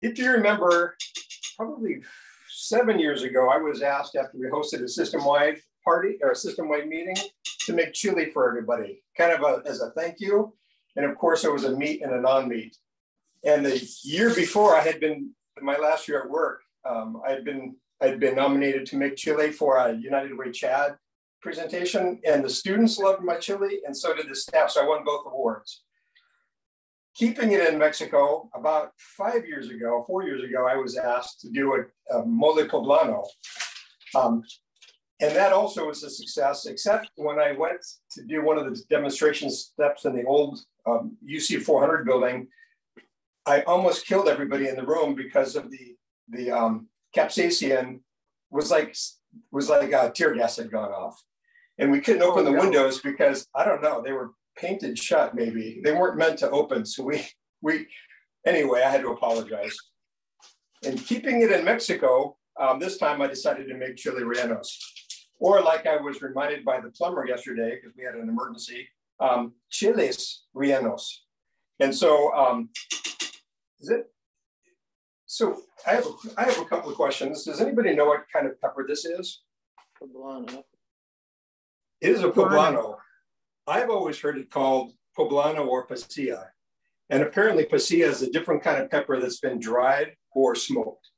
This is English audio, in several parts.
If you remember, probably 7 years ago, I was asked after we hosted a system-wide party or a system-wide meeting to make chili for everybody, kind of as a thank you. And of course, it was a meat and a non-meat. And the year before, I had been, my last year at work, I'd been nominated to make chili for a United Way Chad presentation, and the students loved my chili, and so did the staff. So I won both awards. Keeping it in Mexico, about 4 years ago, I was asked to do a mole poblano. And that also was a success, except when I went to do one of the demonstration steps in the old UC 400 building, I almost killed everybody in the room because of the capsaicin was like tear gas had gone off. And we couldn't open the windows because, I don't know, they were painted shut maybe. They weren't meant to open. So anyway, I had to apologize. And keeping it in Mexico, this time I decided to make chile rellenos. Or like I was reminded by the plumber yesterday, because we had an emergency, chiles rellenos. And so, So I have a couple of questions. Does anybody know what kind of pepper this is? Poblano. It is a poblano. I've always heard it called poblano or pasilla. And apparently pasilla is a different kind of pepper that's been dried or smoked.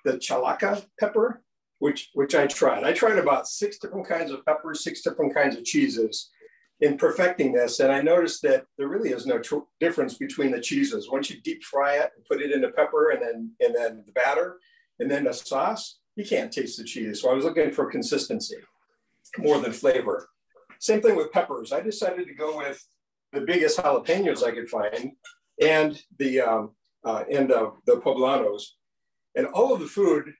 The chalaca pepper, which I tried. I tried about 6 different kinds of peppers, 6 different kinds of cheeses in perfecting this. And I noticed that there really is no difference between the cheeses. Once you deep fry it and put it in the pepper and then the batter and then the sauce, you can't taste the cheese. So I was looking for consistency more than flavor. Same thing with peppers. I decided to go with the biggest jalapenos I could find and the poblanos. And all of the food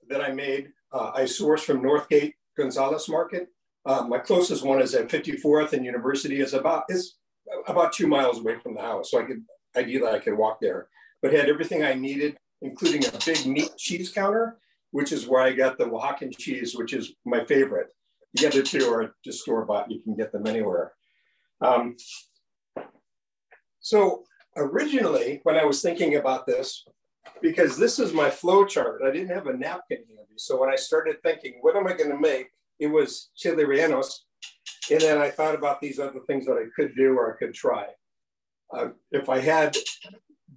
that I made, I sourced from Northgate Gonzalez Market. My closest one is at 54th and University. Is about 2 miles away from the house. So ideally I could walk there, but had everything I needed, including a big meat cheese counter, which is where I got the Oaxacan cheese, which is my favorite. The other two are just store-bought. You can get them anywhere. So originally, when I was thinking about this, because this is my flow chart, I didn't have a napkin handy. So when I started thinking, what am I going to make? It was chile rellenos. And then I thought about these other things that I could do or I could try. If I had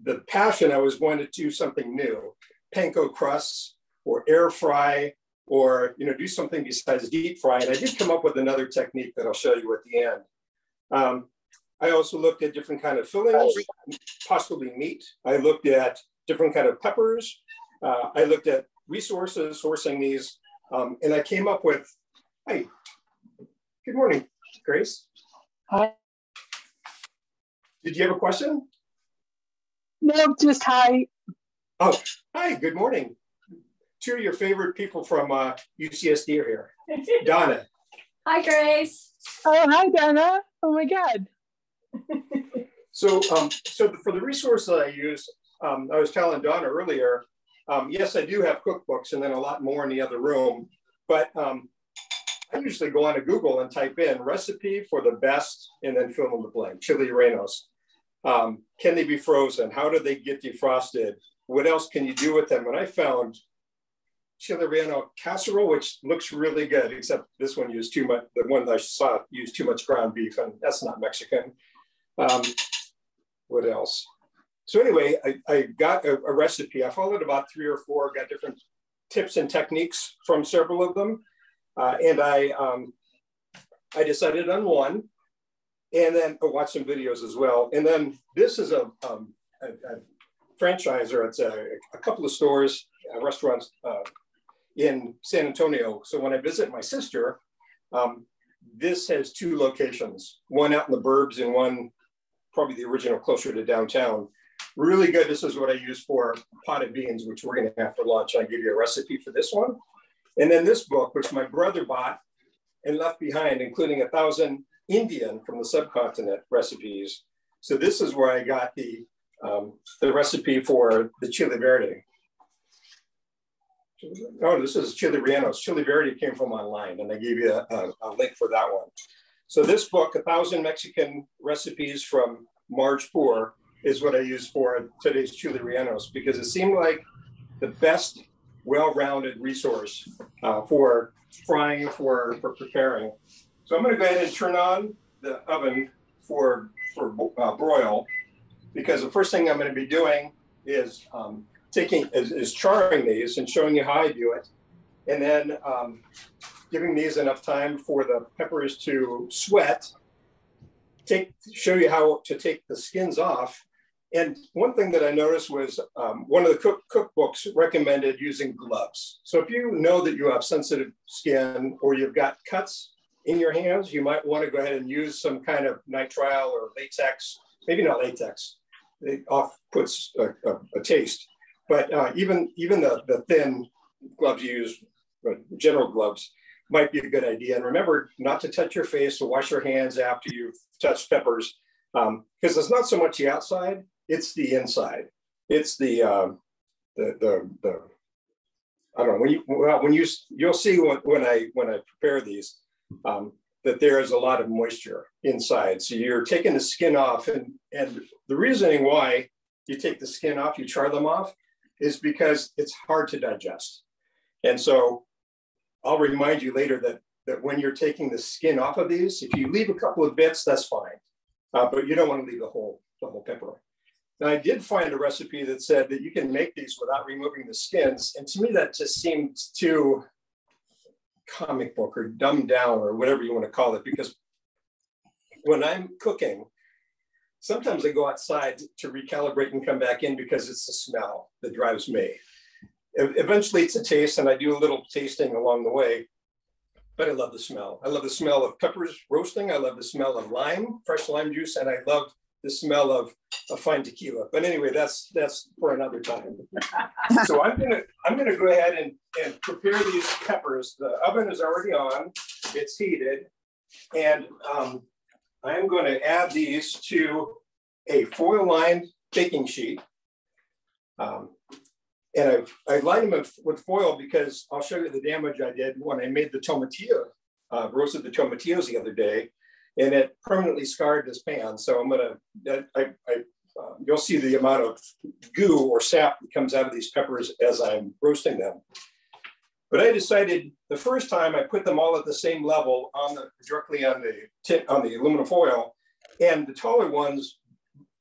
the passion, I was going to do something new, panko crusts or air fry, or do something besides deep fry. And I did come up with another technique that I'll show you at the end. I also looked at different kind of fillings, possibly meat. I looked at different kind of peppers. I looked at resources, sourcing these, and I came up with, hey, good morning, Grace. Hi. Did you have a question? No, just hi. Oh, hi, good morning. 2 of your favorite people from UCSD are here. Donna. Hi, Grace. Oh, hi, Donna. Oh my God. So for the resource that I used, I was telling Donna earlier, yes, I do have cookbooks and then a lot more in the other room, but I usually go on to Google and type in recipe for the best and then fill in the blank, chile rellenos. Can they be frozen? How do they get defrosted? What else can you do with them? And I found chile relleno casserole, which looks really good, except this one used too much, the one that I saw used too much ground beef, and that's not Mexican. What else? So anyway, I got a recipe. I followed about 3 or 4, got different tips and techniques from several of them. And I decided on one, and then I watched some videos as well. And then this is a franchisor. It's a couple of stores, restaurants in San Antonio. So when I visit my sister, this has 2 locations, one out in the burbs and one probably the original closer to downtown. Really good. This is what I use for potted beans, which we're going to have for lunch. I give you a recipe for this one. And then this book, which my brother bought and left behind, including 1,000 Indian from the subcontinent recipes. So this is where I got the recipe for the chile verde. Oh, this is chile rellenos. Chile verde came from online, and I gave you a link for that one. So this book, 1,000 Mexican recipes from Marge Poor, is what I use for today's Chile Rellenos, because it seemed like the best well-rounded resource for frying, for preparing. So I'm going to go ahead and turn on the oven for broil, because the first thing I'm going to be doing is charring these and showing you how I do it, and then giving these enough time for the peppers to sweat. Show you how to take the skins off. And one thing that I noticed was one of the cookbooks recommended using gloves. So if you know that you have sensitive skin or you've got cuts in your hands, you might want to go ahead and use some kind of nitrile or latex, maybe not latex. It puts a taste, but even the thin gloves you use, general gloves, might be a good idea. And remember not to touch your face or wash your hands after you've touched peppers, because it's not so much the outside, it's the inside. It's the I don't know, you'll see when I prepare these, that there is a lot of moisture inside. So you're taking the skin off, and the reasoning why you take the skin off, you char them off, is because it's hard to digest. And so I'll remind you later that when you're taking the skin off of these, if you leave a couple of bits, that's fine, but you don't want to leave the whole pepper. Now, I did find a recipe that said that you can make these without removing the skins, and to me that just seems too comic book or dumbed down or whatever you want to call it, because when I'm cooking, sometimes I go outside to recalibrate and come back in because it's the smell that drives me. Eventually it's a taste, and I do a little tasting along the way, but I love the smell. I love the smell of peppers roasting. I love the smell of lime, fresh lime juice, and I love the smell of a fine tequila. But anyway, that's for another time. So I'm gonna go ahead and prepare these peppers. The oven is already on, it's heated, and I am going to add these to a foil-lined baking sheet. And I lined them with foil because I'll show you the damage I did when I made the tomatillo, roasted the tomatillos the other day, and it permanently scarred this pan. So you'll see the amount of goo or sap that comes out of these peppers as I'm roasting them. But I decided the first time I put them all at the same level directly on the aluminum foil, and the taller ones,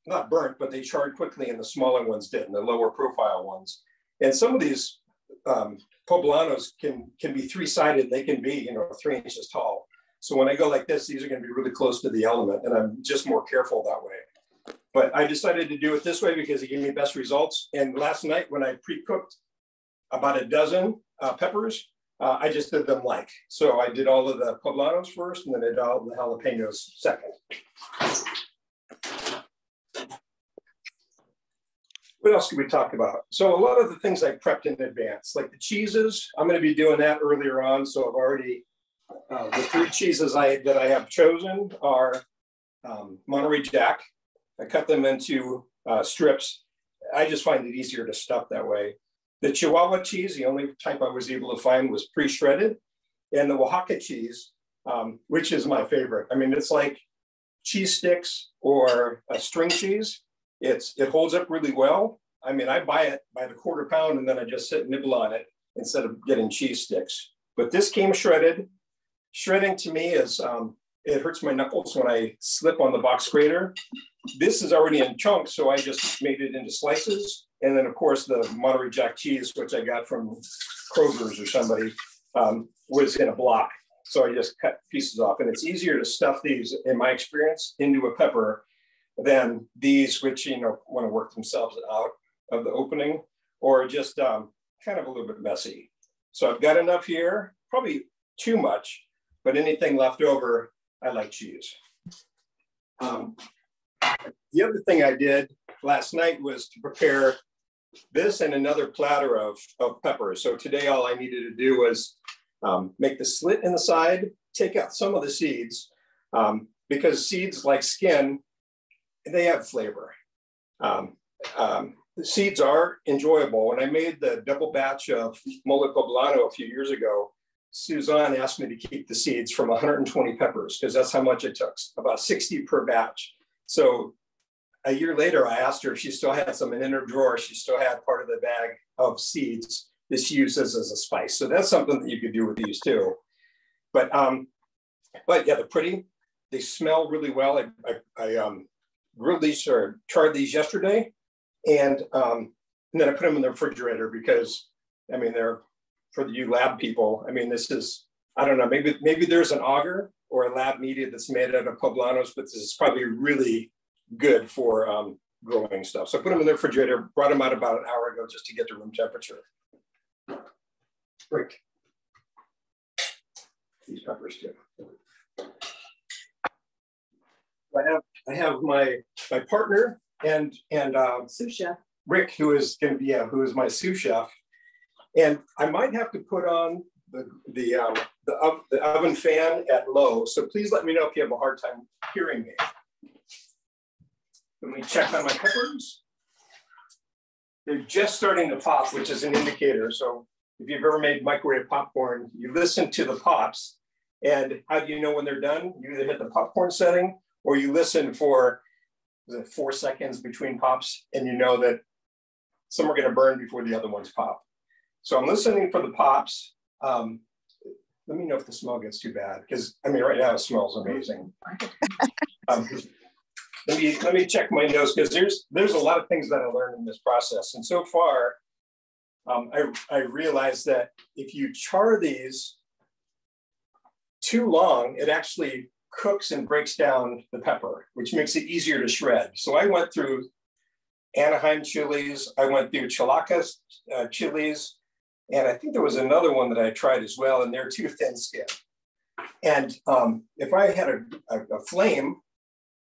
not burnt, but they charred quickly, and the smaller ones didn't, the lower profile ones. And some of these poblanos can be three-sided. They can be 3 inches tall. So when I go like this, these are going to be really close to the element, and I'm just more careful that way. But I decided to do it this way because it gave me best results. And last night when I pre-cooked about a dozen peppers, I just did them so I did all of the poblanos first, and then I did all the jalapenos second. What else can we talk about? So a lot of the things I prepped in advance, like the cheeses, I'm going to be doing that earlier on. So I've already, the 3 cheeses that I have chosen are Monterey Jack. I cut them into strips. I just find it easier to stuff that way. The Chihuahua cheese, the only type I was able to find was pre-shredded. And the Oaxaca cheese, which is my favorite. I mean, it's like cheese sticks or a string cheese. It holds up really well. I mean, I buy it by the quarter pound, and then I just sit and nibble on it instead of getting cheese sticks. But this came shredded. Shredding to me is, it hurts my knuckles when I slip on the box grater. This is already in chunks, so I just made it into slices. And then, of course, the Monterey Jack cheese, which I got from Kroger's or somebody, was in a block. So I just cut pieces off. And it's easier to stuff these, in my experience, into a pepper than these, which want to work themselves out of the opening, or just kind of a little bit messy. So I've got enough here, probably too much, but anything left over, I like cheese. The other thing I did last night was to prepare this and another platter of peppers. So today all I needed to do was make the slit in the side, take out some of the seeds, because seeds, like skin, they have flavor. The seeds are enjoyable. When I made the double batch of mole poblano a few years ago, Suzanne asked me to keep the seeds from 120 peppers because that's how much it took, about 60 per batch. So a year later, I asked her if she still had some in her drawer. She still had part of the bag of seeds that she uses as a spice. So that's something that you could do with these too. But yeah, they're pretty. They smell really well. I grilled these or charred these yesterday, and then I put them in the refrigerator because, I mean, they're for you lab people. I mean, this is, I don't know, maybe there's an auger or a lab media that's made out of poblanos, but this is probably really good for growing stuff. So I put them in the refrigerator, brought them out about an hour ago just to get to room temperature. Great. These peppers too. I have my partner and Sous chef Rick, who is my sous chef, and I might have to put on the oven fan at low. So please let me know if you have a hard time hearing me. Let me check on my peppers. They're just starting to pop, which is an indicator. So if you've ever made microwave popcorn, you listen to the pops, and how do you know when they're done? You either hit the popcorn setting or you listen for 4 seconds between pops, and you know that some are going to burn before the other ones pop. So I'm listening for the pops. Let me know if the smell gets too bad, because I mean, right now it smells amazing. Let me check my nose, because there's a lot of things that I learned in this process, and so far, I realized that if you char these too long, it actually cooks and breaks down the pepper, which makes it easier to shred. So I went through Anaheim chilies, I went through Chilaca chilies, and I think there was another one that I tried as well, and they're too thin skinned. And if I had a flame,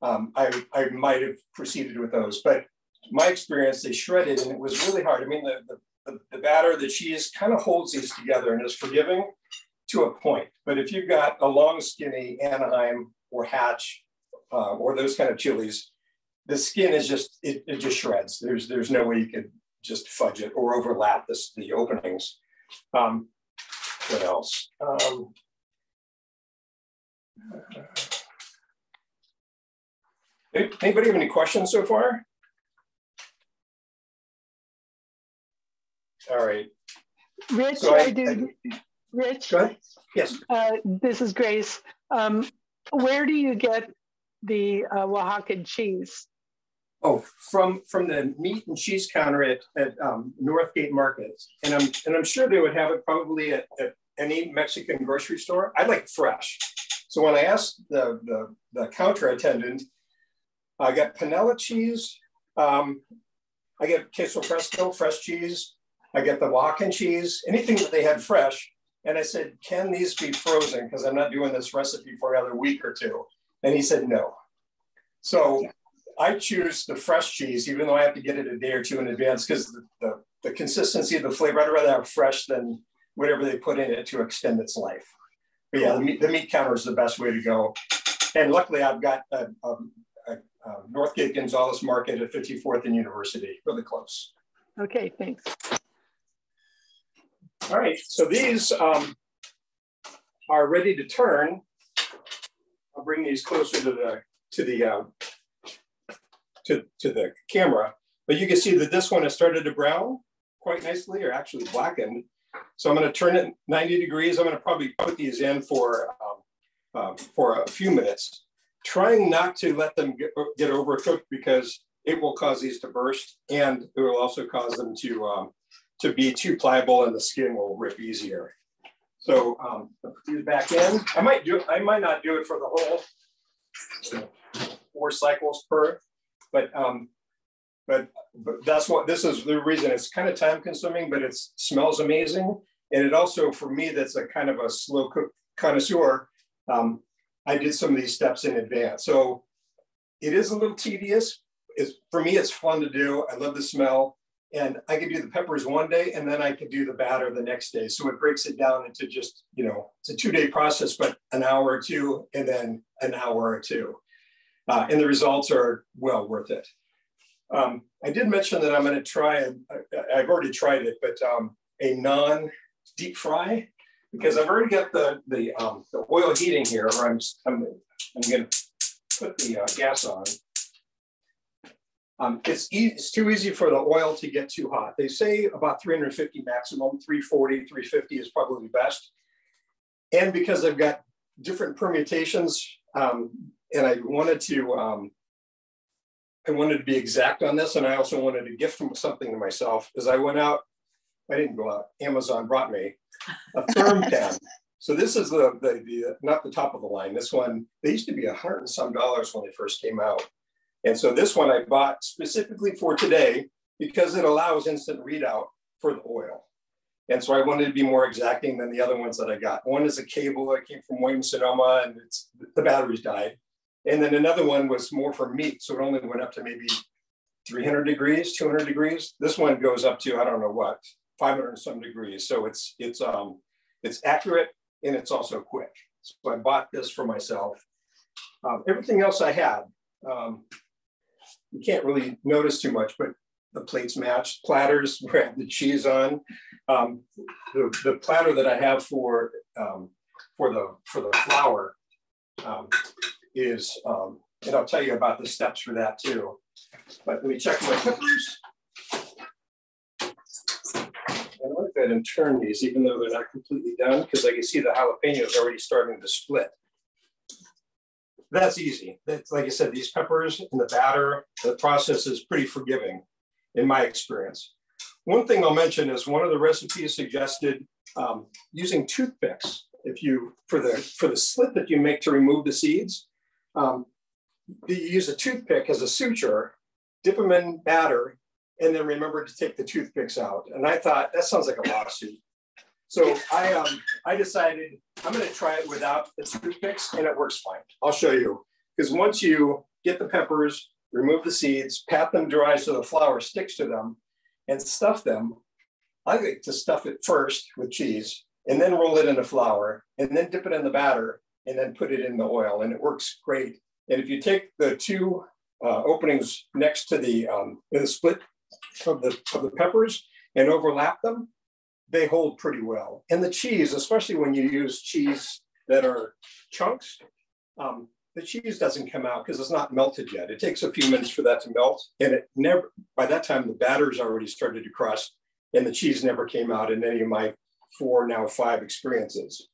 I might have proceeded with those. But my experience, they shredded, and it was really hard. I mean, the batter, the cheese kind of holds these together and is forgiving to a point. But if you've got a long, skinny Anaheim or Hatch or those kind of chilies, the skin is just, it just shreds. There's no way you could just fudge it or overlap the openings. What else? Anybody have any questions so far? All right. Rich, So Rich, go ahead. Yes. This is Grace. Where do you get the Oaxacan cheese? Oh, from the meat and cheese counter at Northgate Market, and I'm sure they would have it probably at any Mexican grocery store. I like fresh. So when I asked the counter attendant, I got panela cheese, I get queso fresco, fresh cheese, I get the Oaxacan cheese, anything that they had fresh. And I said, can these be frozen? Because I'm not doing this recipe for another week or two. And he said, no. So I choose the fresh cheese, even though I have to get it a day or two in advance, because the consistency of the flavor, I'd rather have fresh than whatever they put in it to extend its life. But yeah, the meat counter is the best way to go. And luckily I've got Northgate Gonzalez Market at 54th and University, really close. Okay, thanks. All right, so these are ready to turn. I'll bring these closer to the camera, but you can see that this one has started to brown quite nicely, or actually blackened. So I'm going to turn it 90 degrees. I'm going to probably put these in for a few minutes, trying not to let them get overcooked, because it will cause these to burst, and it will also cause them to be too pliable, and the skin will rip easier. So I'll put these back in. I might not do it for the whole 4 cycles per, but that's what, this is the reason. It's kind of time consuming, but it smells amazing. And it also, for me, that's a kind of a slow cook connoisseur. I did some of these steps in advance. So it is a little tedious. For me, it's fun to do. I love the smell. And I could do the peppers one day, and then I could do the batter the next day. So it breaks it down into just, it's a 2-day process, but an hour or two, and then an hour or two. And the results are well worth it. I did mention that I'm going to try, I've already tried it, but a non-deep fry, because I've already got the oil heating here, or I'm going to put the gas on. It's too easy for the oil to get too hot. They say about 350 maximum, 340, 350 is probably best. And because I've got different permutations, and I wanted to be exact on this, and I also wanted to gift something to myself. As I went out, I didn't go out, Amazon brought me a therm pen. So this is the not the top of the line. This one, they used to be $100 and some when they first came out. And so this one I bought specifically for today because it allows instant readout for the oil. And so I wanted to be more exacting than the other ones that I got. One is a cable that came from Williams Sonoma, and the batteries died. And then another one was more for meat. So it only went up to maybe 300 degrees, 200 degrees. This one goes up to, I don't know what, 500 and some degrees. So it's accurate and it's also quick. So I bought this for myself. Everything else I had, you can't really notice too much, but the plates matched. Platters, we have the cheese on. The platter that I have for the flour is, and I'll tell you about the steps for that too. But let me check my peppers. And I'll go ahead and turn these, even though they're not completely done, because I can see the jalapenos already starting to split. That's easy. That's, like I said, these peppers in the batter, the process is pretty forgiving in my experience. One thing I'll mention is one of the recipes suggested using toothpicks. If you, for the slit that you make to remove the seeds, you use a toothpick as a suture, dip them in batter, and then remember to take the toothpicks out. And I thought, that sounds like a lawsuit. So I decided I'm going to try it without the toothpicks, and it works fine. I'll show you. Because once you get the peppers, remove the seeds, pat them dry so the flour sticks to them, and stuff them, I like to stuff it first with cheese, and then roll it into flour, and then dip it in the batter, and then put it in the oil, and it works great. And if you take the two openings next to the split of the peppers and overlap them, they hold pretty well. And the cheese, especially when you use cheese that are chunks, the cheese doesn't come out because it's not melted yet. It takes a few minutes for that to melt. And it never, by that time, the batter's already started to crust and the cheese never came out in any of my 4, now 5 experiences.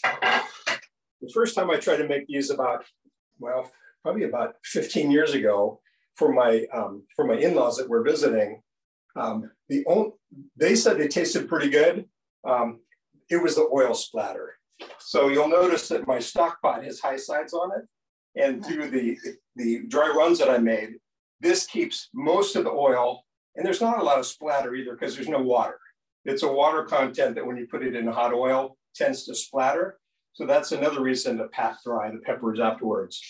The first time I tried to make these probably about 15 years ago for my in-laws that were visiting, they said they tasted pretty good. It was the oil splatter. So you'll notice that my stock pot has high sides on it. And through the dry runs that I made, this keeps most of the oil. And there's not a lot of splatter either because there's no water. It's a water content that when you put it in hot oil tends to splatter. So that's another reason to pat dry the peppers afterwards.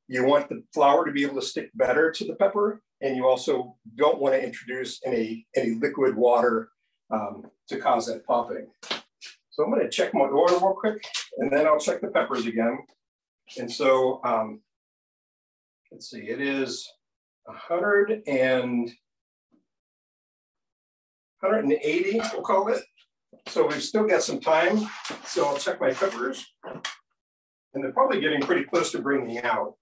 You want the flour to be able to stick better to the pepper. And you also don't want to introduce any liquid water to cause that popping. So I'm going to check my oil real quick, and then I'll check the peppers again. And so let's see, it is 180, we'll call it. So we've still got some time. So I'll check my peppers, and they're probably getting pretty close to bringing out.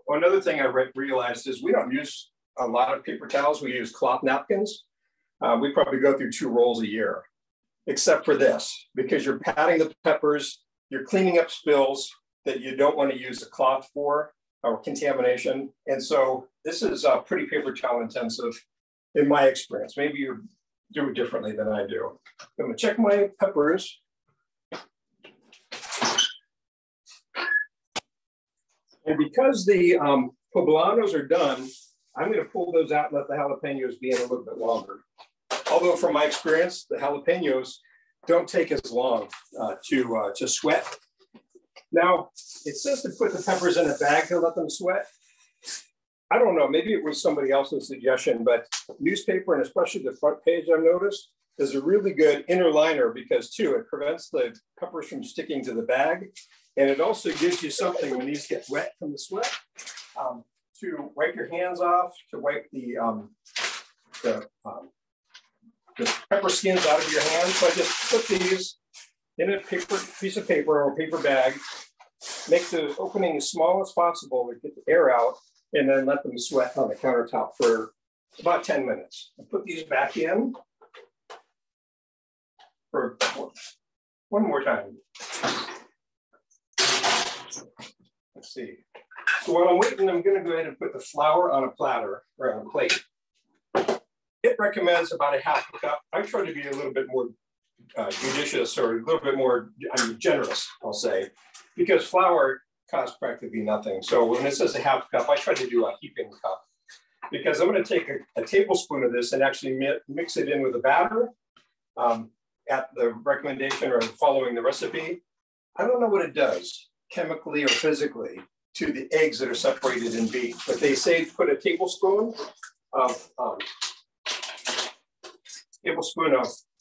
Well, another thing I realized is we don't use a lot of paper towels. We use cloth napkins. We probably go through 2 rolls a year, except for this, because you're patting the peppers, you're cleaning up spills that you don't want to use a cloth for, or contamination. And so this is pretty paper towel intensive in my experience. Maybe you do it differently than I do. I'm gonna check my peppers. And because the poblanos are done, I'm going to pull those out and let the jalapenos be in a little bit longer. Although from my experience, the jalapenos don't take as long to sweat. Now, it says to put the peppers in a bag to let them sweat. I don't know, maybe it was somebody else's suggestion, but newspaper, and especially the front page I've noticed, is a really good inner liner because too, it prevents the peppers from sticking to the bag. And it also gives you something when these get wet from the sweat to wipe your hands off, to wipe the pepper skins out of your hands. So I just put these in a piece of paper or paper bag, make the opening as small as possible to get the air out, and then let them sweat on the countertop for about 10 minutes. I put these back in for one more time. Let's see. So while I'm waiting, I'm going to go ahead and put the flour on a platter or on a plate. It recommends about a half a cup. I try to be a little bit more judicious or a little bit more generous, I'll say, because flour costs practically nothing. So when it says a half cup, I try to do a heaping cup because I'm going to take a tablespoon of this and actually mix it in with the batter at the recommendation or following the recipe. I don't know what it does chemically or physically to the eggs that are separated and beat, but they say put a tablespoon of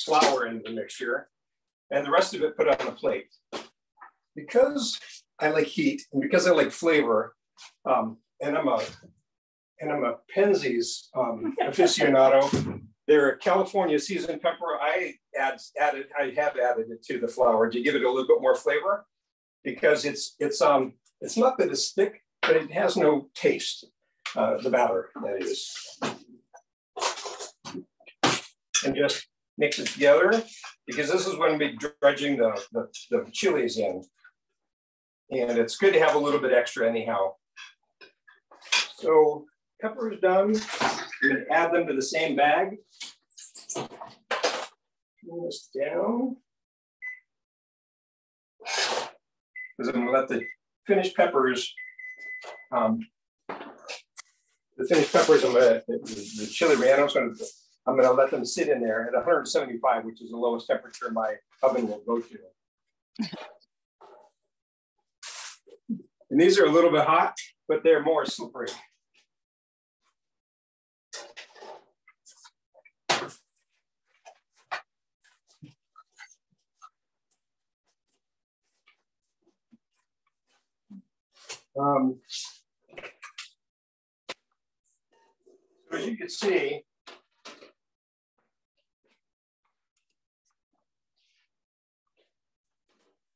flour in the mixture, and the rest of it put on a plate. Because I like heat and because I like flavor, and I'm a Penzies aficionado. Their California seasoned pepper, I have added it to the flour to give it a little bit more flavor, because it's not that it's thick, but it has no taste. The batter, that is. And just mix it together, because this is when we're dredging the chilies in. And it's good to have a little bit extra anyhow. So pepper is done. I'm going to add them to the same bag. Turn this down. Because I'm going to let the finished peppers, the Chile Relleno, I'm going to let them sit in there at 175, which is the lowest temperature my oven will go to. And these are a little bit hot, but they're more slippery. So as you can see,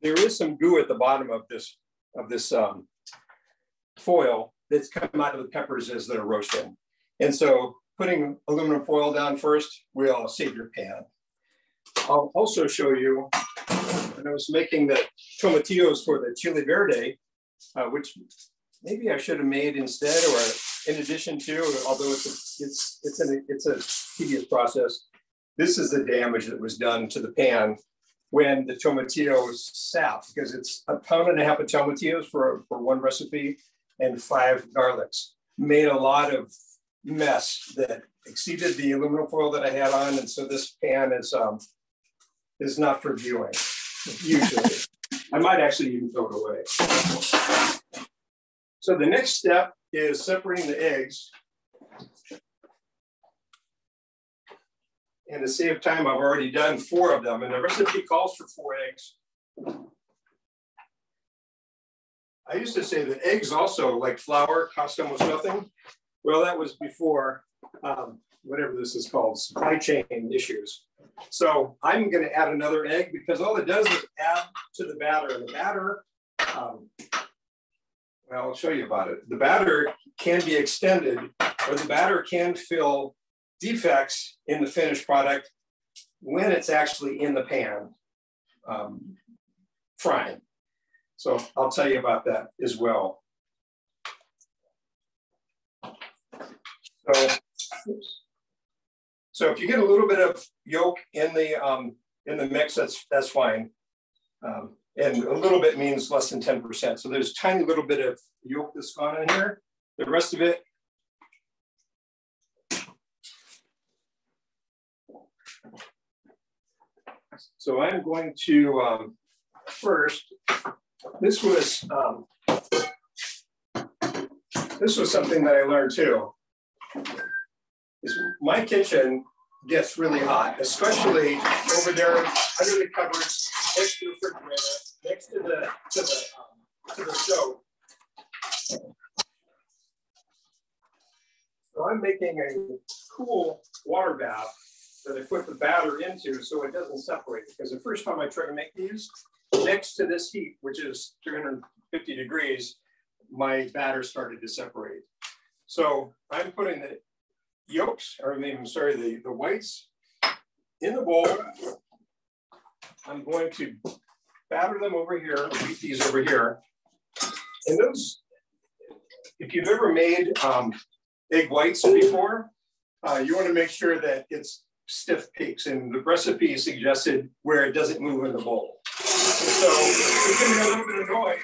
there is some goo at the bottom of this foil that's come out of the peppers as they're roasting. And so putting aluminum foil down first will save your pan. I'll also show you, when I was making the tomatillos for the chile verde, which maybe I should have made instead or in addition to, although it's a tedious process. This is the damage that was done to the pan when the tomatillos sat, because it's 1.5 pounds of tomatillos for one recipe and 5 garlics. Made a lot of mess that exceeded the aluminum foil that I had on, and so this pan is not for viewing, usually. I might actually even throw it away. So the next step is separating the eggs. And to save time, I've already done 4 of them, and the recipe calls for 4 eggs. I used to say that eggs also, like flour, cost almost nothing. Well, that was before whatever this is called, supply chain issues. So I'm going to add another egg, because all it does is add to the batter. And the batter, well, I'll show you about it. The batter can be extended, or the batter can fill defects in the finished product when it's actually in the pan frying. So I'll tell you about that as well. So if you get a little bit of yolk in the mix, that's fine. And a little bit means less than 10%. So there's a tiny little bit of yolk that's gone in here. The rest of it, so I'm going to first, this was something that I learned too. My kitchen gets really hot, especially over there under the cupboards, next to the refrigerator, next to the stove. So I'm making a cool water bath that I put the batter into so it doesn't separate. Because the first time I tried to make these, next to this heat, which is 350 degrees, my batter started to separate. So I'm putting the yolks, or the whites in the bowl. I'm going to batter them over here, beat these over here. And those, if you've ever made egg whites before, you want to make sure that it's stiff peaks, and the recipe suggested where it doesn't move in the bowl. And so it's going to be a little bit of noise.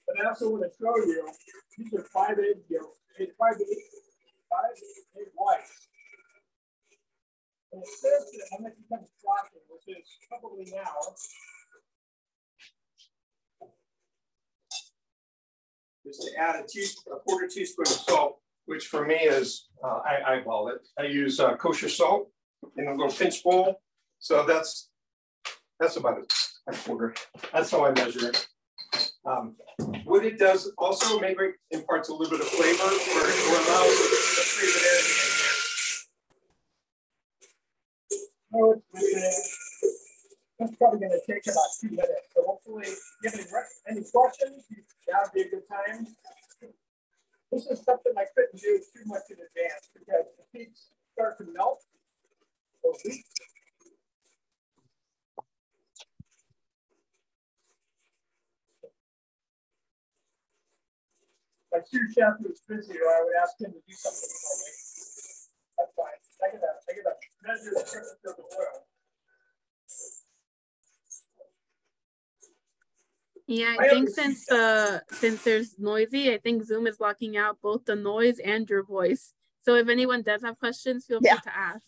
But I also want to show you, these are 5 egg yolks, 5 egg whites. And it says that I'm going to become frothy, which is probably now. Is to add a quarter teaspoon of salt, which for me is, I eyeball it. I use kosher salt in a little pinch bowl. So that's about a quarter. That's how I measure it. What it does also maybe imparts a little bit of flavor, or allows the flavor air to get in here. That's probably going to take about 2 minutes. So hopefully, if you have any questions, that would be a good time. This is something I couldn't do too much in advance because the peaks start to melt or weak. My sous chef was busy, or I would ask him to do something for me. That's fine. I gotta measure the temperature of the oil. Yeah, I think since there's noisy, I think Zoom is blocking out both the noise and your voice. So if anyone does have questions, feel free to ask.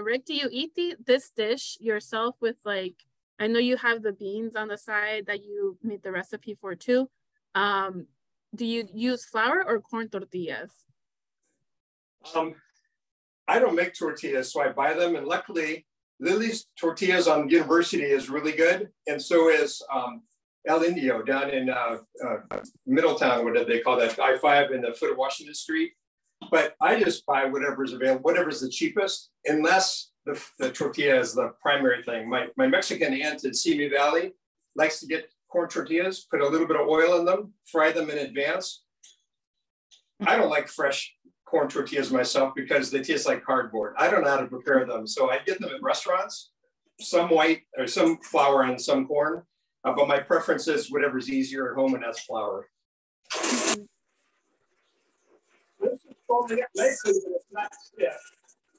Rick, do you eat this dish yourself with, like, I know you have the beans on the side that you made the recipe for too. Do you use flour or corn tortillas? I don't make tortillas, so I buy them. And luckily, Lily's tortillas on university is really good. And so is El Indio down in Middletown, what do they call that? I-5 in the foot of Washington Street. But I just buy whatever's available, whatever's the cheapest, unless the tortilla is the primary thing. My Mexican aunt in Simi Valley likes to get corn tortillas, put a little bit of oil in them, fry them in advance. I don't like fresh corn tortillas myself because they taste like cardboard. I don't know how to prepare them. So I get them at restaurants, some white or some flour and some corn. But my preference is whatever's easier at home, and that's flour. This is folding it nicely, but it's not stiff.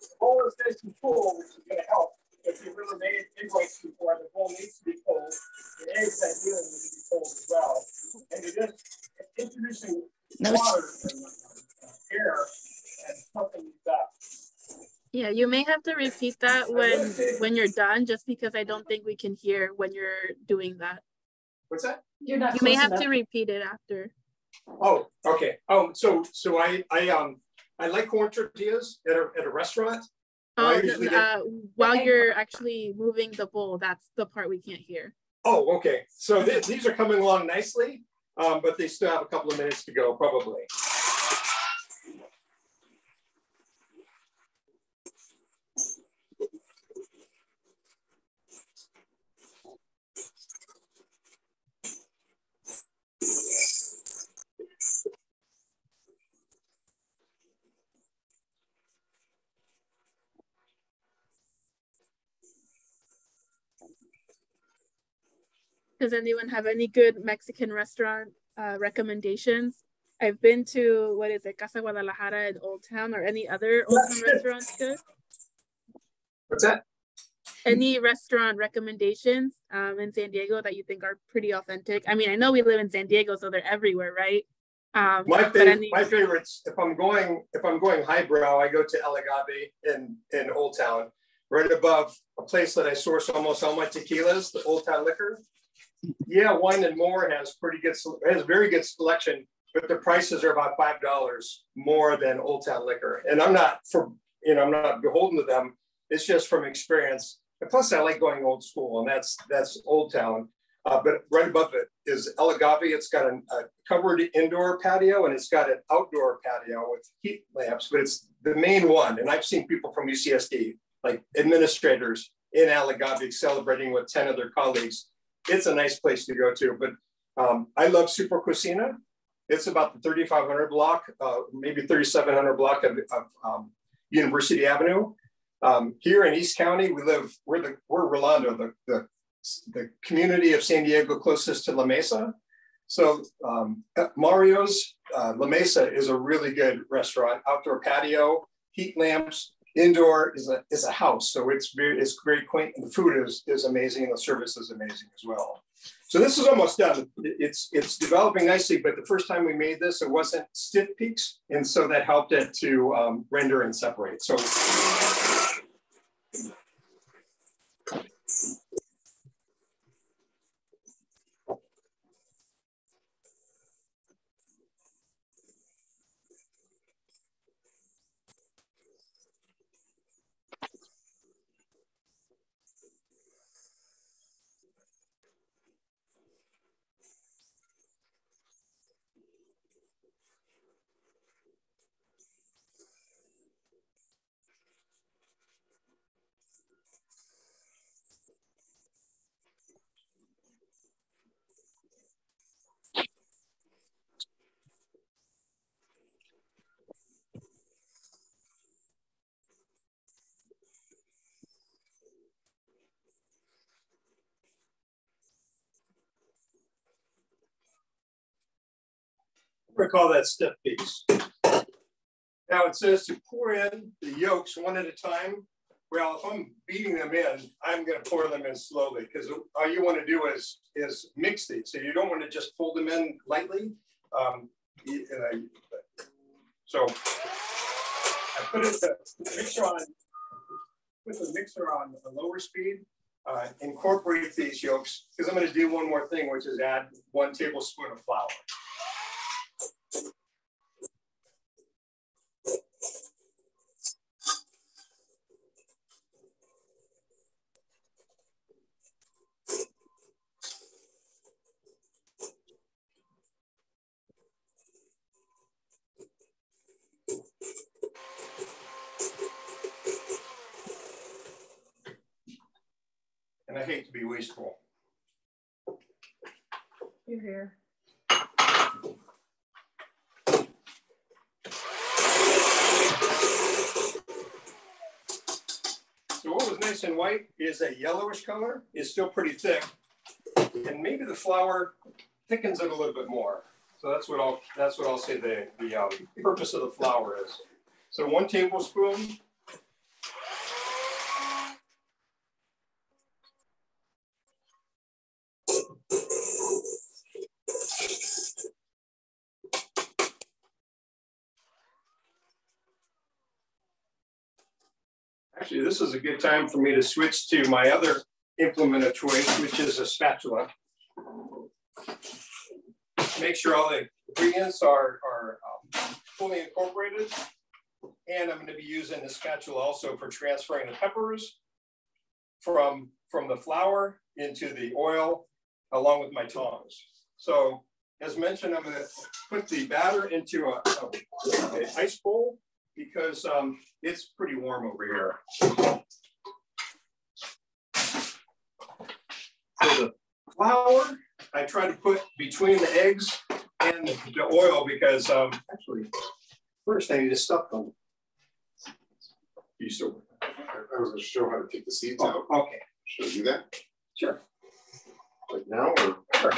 The bowl is nice and full, which is going to help. If you've ever made egg whites before, the bowl needs to be cold. The eggs ideally need to be cold as well. And it is introducing water and air and pumping these up. Yeah, you may have to repeat that when you're done, just because I don't think we can hear when you're doing that. What's that? You're not. You may have to repeat it after. Oh, okay. Oh, so I like corn tortillas at a restaurant. Oh, while you're actually moving the bowl, that's the part we can't hear. Oh, okay. So these are coming along nicely, but they still have a couple of minutes to go, probably. Does anyone have any good Mexican restaurant recommendations? I've been to, what is it, Casa Guadalajara in Old Town, or any other Old Town restaurants good? What's that? Any restaurant recommendations in San Diego that you think are pretty authentic? I mean, I know we live in San Diego, so they're everywhere, right? My favorites, if I'm going highbrow, I go to El Agave in Old Town, right above a place that I source almost all my tequilas, the Old Town Liquor. Yeah, Wine and More has very good selection, but the prices are about $5 more than Old Town Liquor. And I'm not beholden to them. It's just from experience. And plus, I like going old school, and that's Old Town. But right above it is El Agave. It's got a covered indoor patio and it's got an outdoor patio with heat lamps, but it's the main one. And I've seen people from UCSD, like administrators in El Agave, celebrating with 10 of their colleagues. It's a nice place to go to, but I love Super Cocina. It's about the 3500 block, maybe 3700 block of University Avenue. Here in East County, we're Rolando, the community of San Diego closest to La Mesa. So Mario's La Mesa is a really good restaurant, outdoor patio, heat lamps, indoor is a house. So it's very quaint, and the food is amazing, and the service is amazing as well. So this is almost done. It's developing nicely, but the first time we made this, it wasn't stiff peaks, and so that helped it to render and separate. So we call that stiff peaks. Now it says to pour in the yolks one at a time. Well, if I'm beating them in, I'm going to pour them in slowly, because all you want to do is mix these. So you don't want to just fold them in lightly. So I put the mixer on a lower speed. Incorporate these yolks, because I'm going to do one more thing, which is add 1 tablespoon of flour. And I hate to be wasteful. You're here. So what was nice and white is a yellowish color. It's still pretty thick, and maybe the flour thickens it a little bit more. So that's what I'll say the purpose of the flour is. So 1 tablespoon. Actually, this is a good time for me to switch to my other implement of choice, which is a spatula. Make sure all the ingredients are fully incorporated. And I'm going to be using the spatula also for transferring the peppers from the flour into the oil, along with my tongs. So as mentioned, I'm going to put the batter into an ice bowl, because it's pretty warm over here. So the flour, I try to put between the eggs and the oil, because actually, first I need to stuff them. You still, I was going to show how to take the seeds out. Okay. Should I do that? Sure. Like now, or? Sure.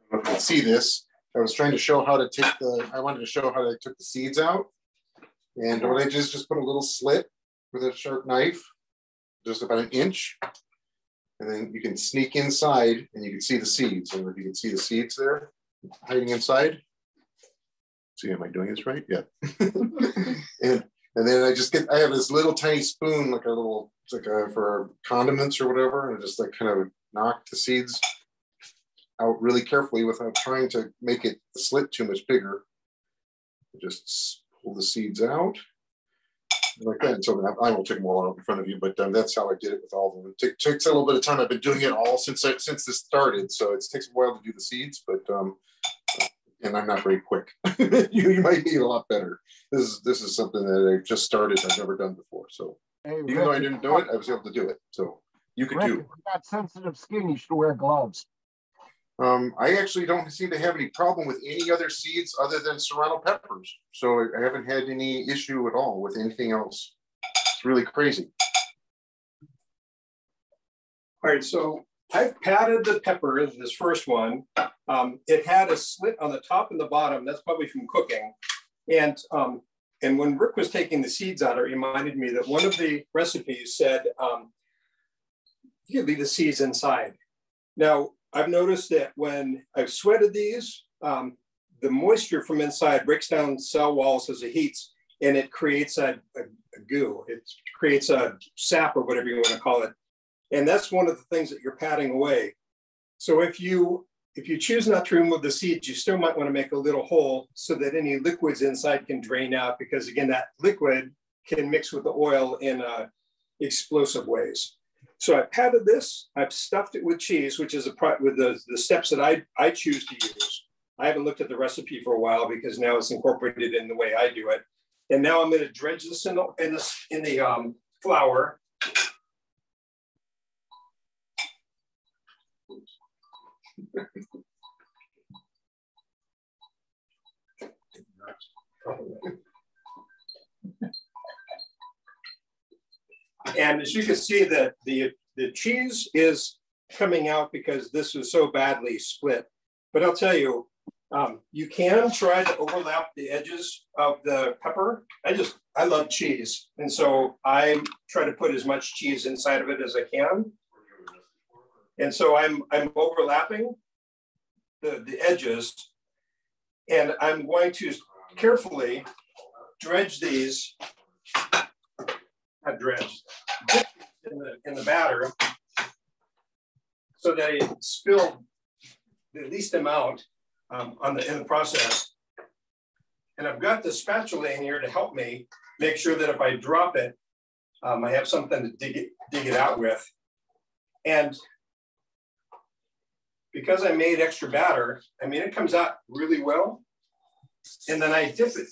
I don't know if you can see this. I was trying to show how to take I wanted to show how I took the seeds out. And what I just put a little slit with a sharp knife, just about 1 inch. And then you can sneak inside and you can see the seeds. And if you can see the seeds there hiding inside. See, am I doing this right? Yeah. and then I have this little tiny spoon, like for condiments or whatever, and just like kind of knock the seeds out really carefully without trying to make it slit too much bigger. Just pull the seeds out. like that. And so I won't take them all out in front of you, but that's how I did it with all of them. It takes a little bit of time. I've been doing it all since this started, so it takes a while to do the seeds, but and I'm not very quick. you might need a lot better. This is something that I just started. I've never done before, so Hey, even though I didn't do it, I was able to do it. So you could Rick, do. if you got sensitive skin, you should wear gloves. I actually don't seem to have any problem with any other seeds other than serrano peppers. So I haven't had any issue at all with anything else. It's really crazy. All right, so I've patted the pepper, this first one. It had a slit on the top and the bottom. That's probably from cooking. And when Rick was taking the seeds out, it reminded me that one of the recipes said, you could leave the seeds inside. Now, I've noticed that when I've sweated these, the moisture from inside breaks down cell walls as it heats, and it creates a goo. It creates a sap or whatever you want to call it. And that's one of the things that you're patting away. So if you choose not to remove the seeds, you still might want to make a little hole so that any liquids inside can drain out, because again, that liquid can mix with the oil in explosive ways. So I patted this, I've stuffed it with cheese, which is with the steps that I choose to use. I haven't looked at the recipe for a while because now it's incorporated in the way I do it. And now I'm going to dredge this in the flour. And as you can see, that the cheese is coming out because this was so badly split. But I'll tell you, you can try to overlap the edges of the pepper. I love cheese. And so I try to put as much cheese inside of it as I can. And so I'm overlapping the edges, and I'm going to carefully dredge these, not dredge, in the batter so that I spill the least amount in the process. And I've got the spatula in here to help me make sure that if I drop it, I have something to dig it out with. And because I made extra batter, I mean, it comes out really well. And then I dip it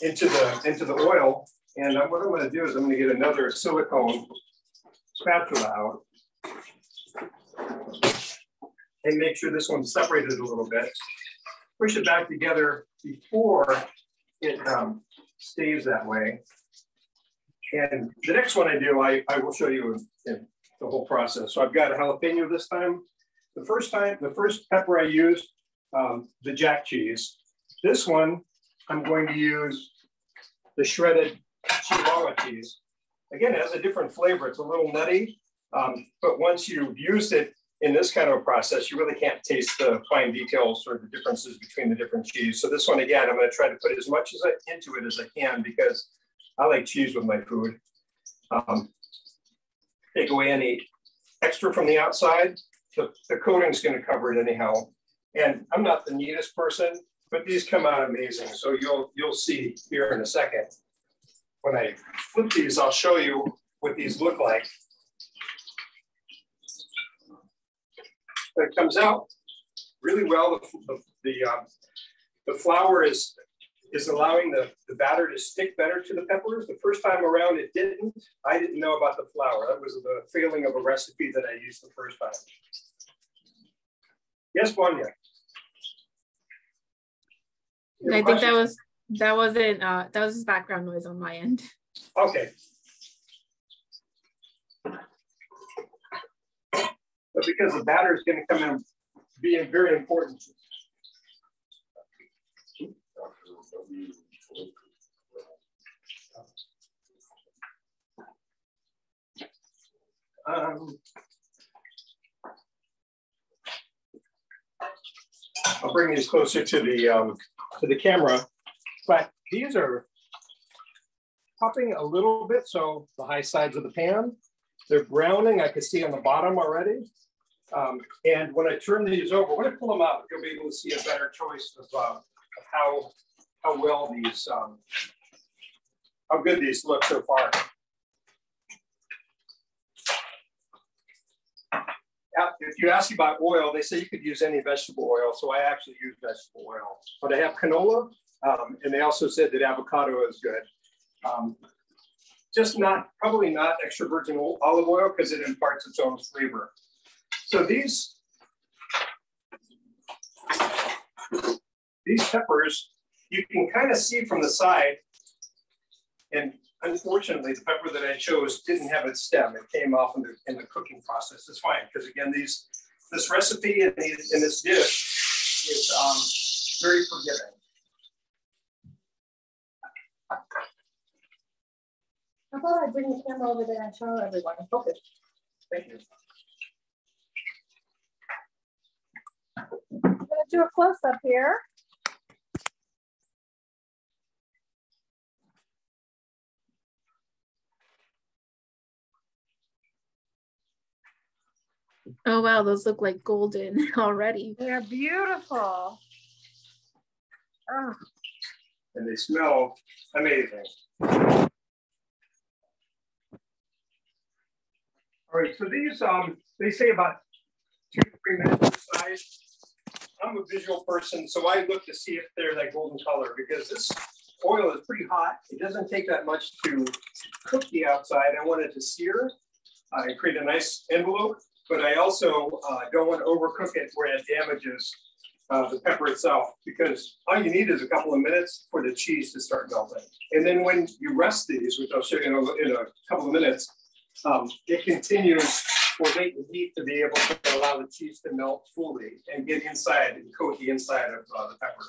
into the oil. And what I'm going to do is I'm going to get another silicone spatula out and make sure this one's separated a little bit. Push it back together before it stays that way. And the next one I do, I will show you in the whole process. So I've got a jalapeno this time. The first pepper I used, the jack cheese. This one, I'm going to use the shredded Chihuahua cheese. Again, it has a different flavor. It's a little nutty, but once you've used it in this kind of a process, you really can't taste the fine details or the differences between the different cheese. So this one, again, I'm going to try to put as much into it as I can because I like cheese with my food. Take away any extra from the outside. The coating's going to cover it anyhow. And I'm not the neatest person, but these come out amazing. So you'll see here in a second. When I flip these, I'll show you what these look like. But it comes out really well. The flour is allowing the batter to stick better to the peppers. The first time around it didn't. I didn't know about the flour. That was the failing of a recipe that I used the first time. Yes, Vanya. I think that was his background noise on my end. Okay. But because the batter is going to come in being very important. I'll bring these closer to the camera, but these are popping a little bit, so the high sides of the pan, they're browning. I can see on the bottom already. And when I turn these over, when I pull them out, you'll be able to see a better choice of how well these how good these look so far. If you ask about oil, they say you could use any vegetable oil. So I actually use vegetable oil. But I have canola, and they also said that avocado is good. Just probably not extra virgin olive oil because it imparts its own flavor. So these peppers, you can kind of see from the side. And unfortunately, the pepper that I chose didn't have its stem. It came off in the cooking process. It's fine because again, this recipe and this dish is very forgiving. I thought I'd bring the camera over there and show everyone. Okay, thank you. I'm gonna do a close up here. Oh wow, those look like golden already. They're beautiful. Oh. And they smell amazing. All right, so these, they say about 2 to 3 minutes per side. I'm a visual person, so I look to see if they're that golden color because this oil is pretty hot. It doesn't take that much to cook the outside. I want it to sear and create a nice envelope, but I also don't want to overcook it where it damages the pepper itself because all you need is a couple of minutes for the cheese to start melting. And then when you rest these, which I'll show you in a couple of minutes, it continues for latent heat to be able to allow the cheese to melt fully and get inside and coat the inside of the pepper.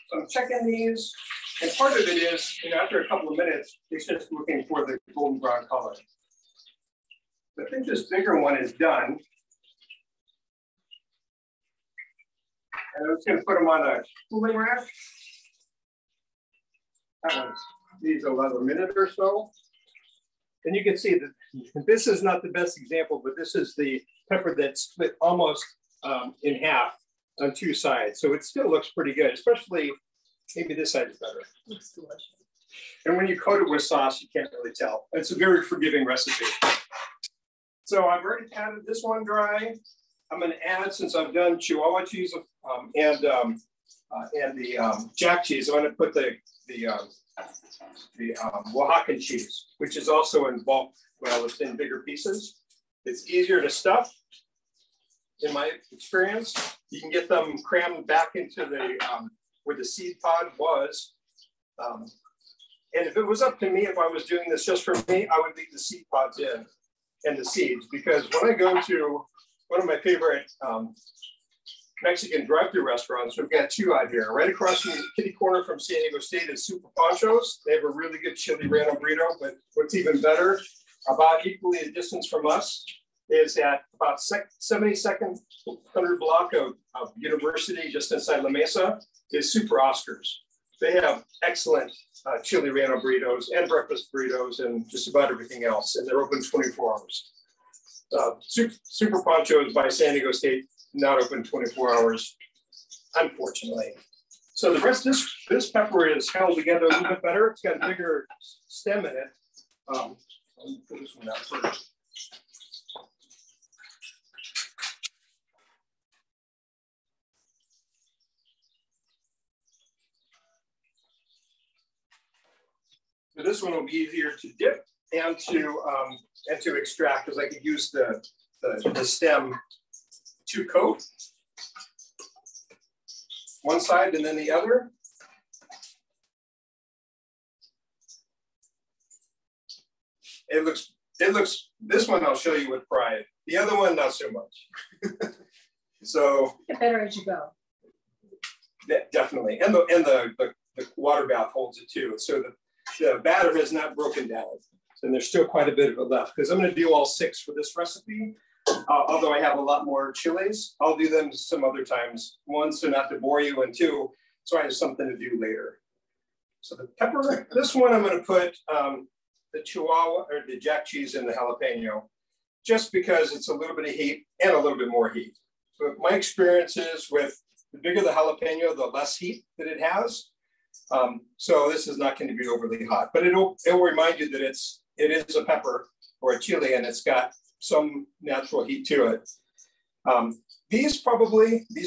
So I'm checking these, and part of it is, after a couple of minutes, it's just looking for the golden brown color. I think this bigger one is done. And I'm just going to put them on a cooling rack. That one needs about a minute or so. And you can see that this is not the best example, but this is the pepper that's split almost in half on 2 sides. So it still looks pretty good, especially maybe this side is better. Looks delicious. And when you coat it with sauce, you can't really tell. It's a very forgiving recipe. So I've already patted this one dry. I'm going to add, since I've done Chihuahua cheese and the jack cheese, I'm going to put the Oaxacan cheese, which is also in bulk. Well, it's in bigger pieces. It's easier to stuff, in my experience. You can get them crammed back into the where the seed pod was. And if it was up to me, if I was doing this just for me, I would leave the seed pods in and the seeds, because when I go to one of my favorite Mexican drive-thru restaurants, we've got 2 out here. Right across from the kitty corner from San Diego State is Super Pancho's. They have a really good Chile Relleno burrito, but what's even better, about equally a distance from us, is at about 72nd 100 block of University, just inside La Mesa, is Super Oscars. They have excellent Chile Relleno burritos and breakfast burritos and just about everything else, and they're open 24 hours. Super Pancho's by San Diego State, not open 24 hours, unfortunately. So the rest of this pepper is held together a little bit better. It's got a bigger stem in it. Let me put this one out first. So this one will be easier to dip and to extract, because I could use the stem to coat one side and then the other. It looks, this one I'll show you with pride. The other one, not so much. So get better as you go. Definitely, and the water bath holds it too. So the batter has not broken down, and there's still quite a bit of it left, because I'm going to do all 6 for this recipe. Although I have a lot more chiles, I'll do them some other times. 1, so not to bore you, and 2, so I have something to do later. So the pepper, this one I'm going to put the Chihuahua or the jack cheese in the jalapeno, just because it's a little bit of heat and a little bit more heat. So my experience is with the bigger the jalapeno, the less heat that it has. So this is not going to be overly hot, but it'll remind you that it is a pepper or a chili, and it's got some natural heat to it. These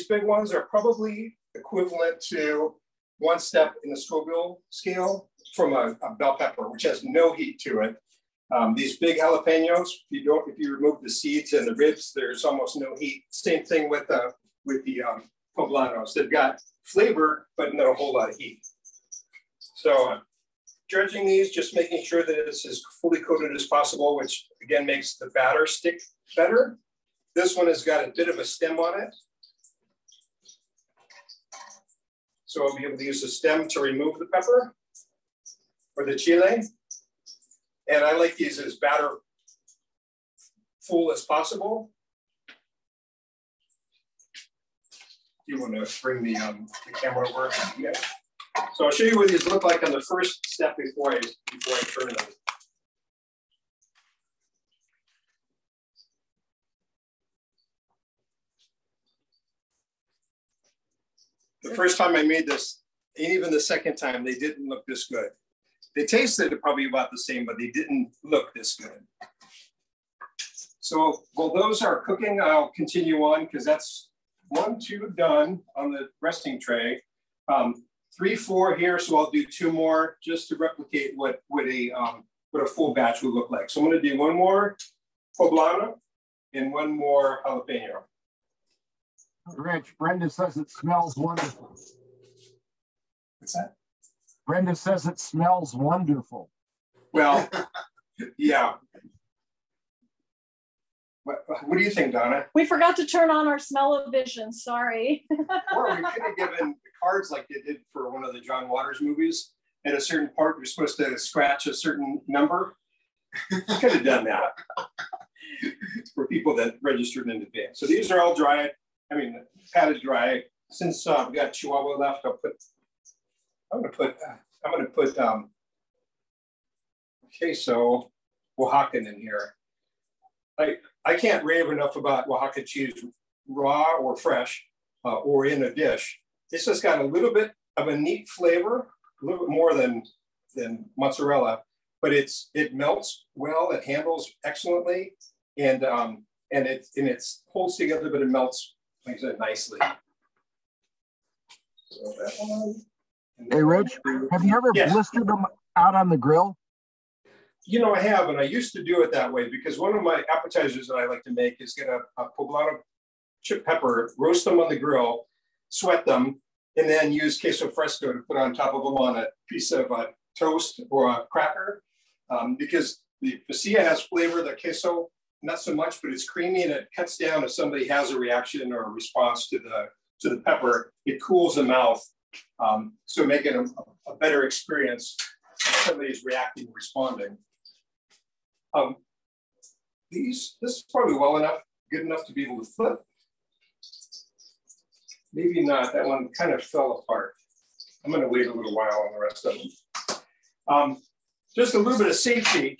big ones are probably equivalent to 1 step in the Scoville scale from a bell pepper, which has no heat to it. These big jalapenos, if you remove the seeds and the ribs, there's almost no heat. Same thing with the poblanos. They've got flavor, but not a whole lot of heat. So dredging these, just making sure that it's as fully coated as possible, which again makes the batter stick better. This one has got a bit of a stem on it. So I'll be able to use the stem to remove the pepper or the chile. And I like these as batter full as possible. You want to bring the camera over? Yeah. So I'll show you what these look like on the first step before I turn them. The first time I made this, and even the second time, they didn't look this good. They tasted probably about the same, but they didn't look this good. So while those are cooking, I'll continue on because that's 1, 2 done on the resting tray. 3, 4 here, so I'll do 2 more just to replicate what a full batch would look like. So I'm going to do 1 more poblano and 1 more jalapeno. Rich, Brenda says it smells wonderful. What's that? Brenda says it smells wonderful. Well, yeah. What do you think, Donna? We forgot to turn on our smell-o-vision, sorry. Or we could have given the cards like they did for one of the John Waters movies. At a certain part, you're supposed to scratch a certain number. Could have done that for people that registered in advance. So these are all dried. I mean, patted dry. Since we got Chihuahua left, I'm going to put queso Oaxacan in here. I can't rave enough about Oaxaca cheese, raw or fresh, or in a dish. It's just got a little bit of a neat flavor, a little bit more than mozzarella, but it melts well. It handles excellently, and it holds together, but it melts, like I said, nicely. So that one. Hey, Rich, have you ever blistered them out on the grill? You know, I have, and I used to do it that way because one of my appetizers that I like to make is get a poblano chip pepper, roast them on the grill, sweat them, and then use queso fresco to put on top of them on a piece of toast or a cracker. Because the pasilla has flavor, the queso, not so much, but it's creamy and it cuts down if somebody has a reaction or a response to the pepper. It cools the mouth, so making a better experience if somebody's reacting, responding. This is probably good enough to be able to flip. Maybe not, that one kind of fell apart. I'm gonna wait a little while on the rest of them. Just a little bit of safety.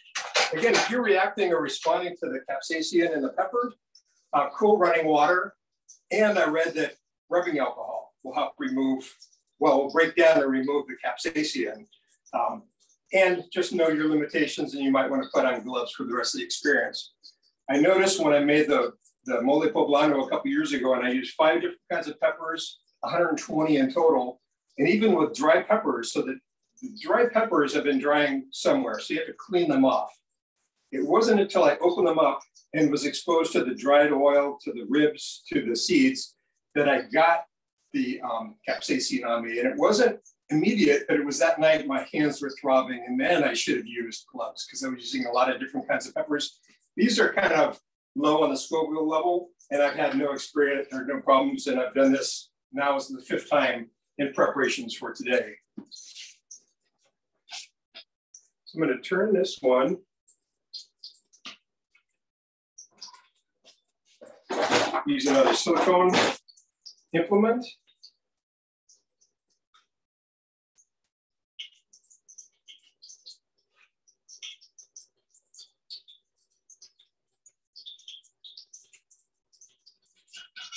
Again, if you're reacting or responding to the capsaicin and the pepper, cool running water, and I read that rubbing alcohol will help break down and remove the capsaicin. And just know your limitations, and you might want to put on gloves for the rest of the experience. I noticed when I made the mole poblano a couple years ago, and I used 5 different kinds of peppers, 120 in total, and even with dry peppers, so that the dry peppers have been drying somewhere, so you have to clean them off. It wasn't until I opened them up and was exposed to the dried oil, to the ribs, to the seeds, that I got the capsaicin on me. And it wasn't immediate, but it was that night my hands were throbbing, and then I should have used gloves because I was using a lot of different kinds of peppers. These are kind of low on the Scoville level, and I've had no experience or no problems, and I've done this now is the 5th time in preparations for today. So I'm going to turn this one. Use another silicone implement.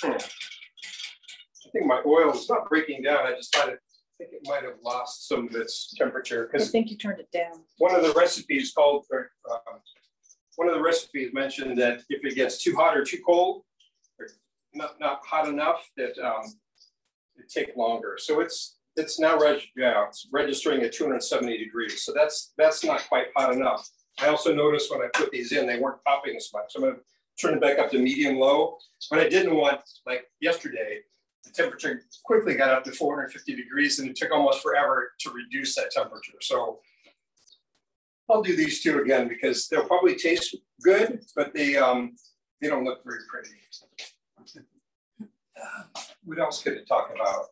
I think my oil is not breaking down. I think it might have lost some of its temperature. I think you turned it down. One of the recipes one of the recipes mentioned that if it gets too hot or too cold, or not hot enough, that it take longer. So it's now it's registering at 270 degrees. So that's not quite hot enough. I also noticed when I put these in, they weren't popping as much. So I'm gonna turn it back up to medium low. But I didn't want, like yesterday, the temperature quickly got up to 450 degrees and it took almost forever to reduce that temperature. So I'll do these two again because they'll probably taste good, but they don't look very pretty. What else could it talk about?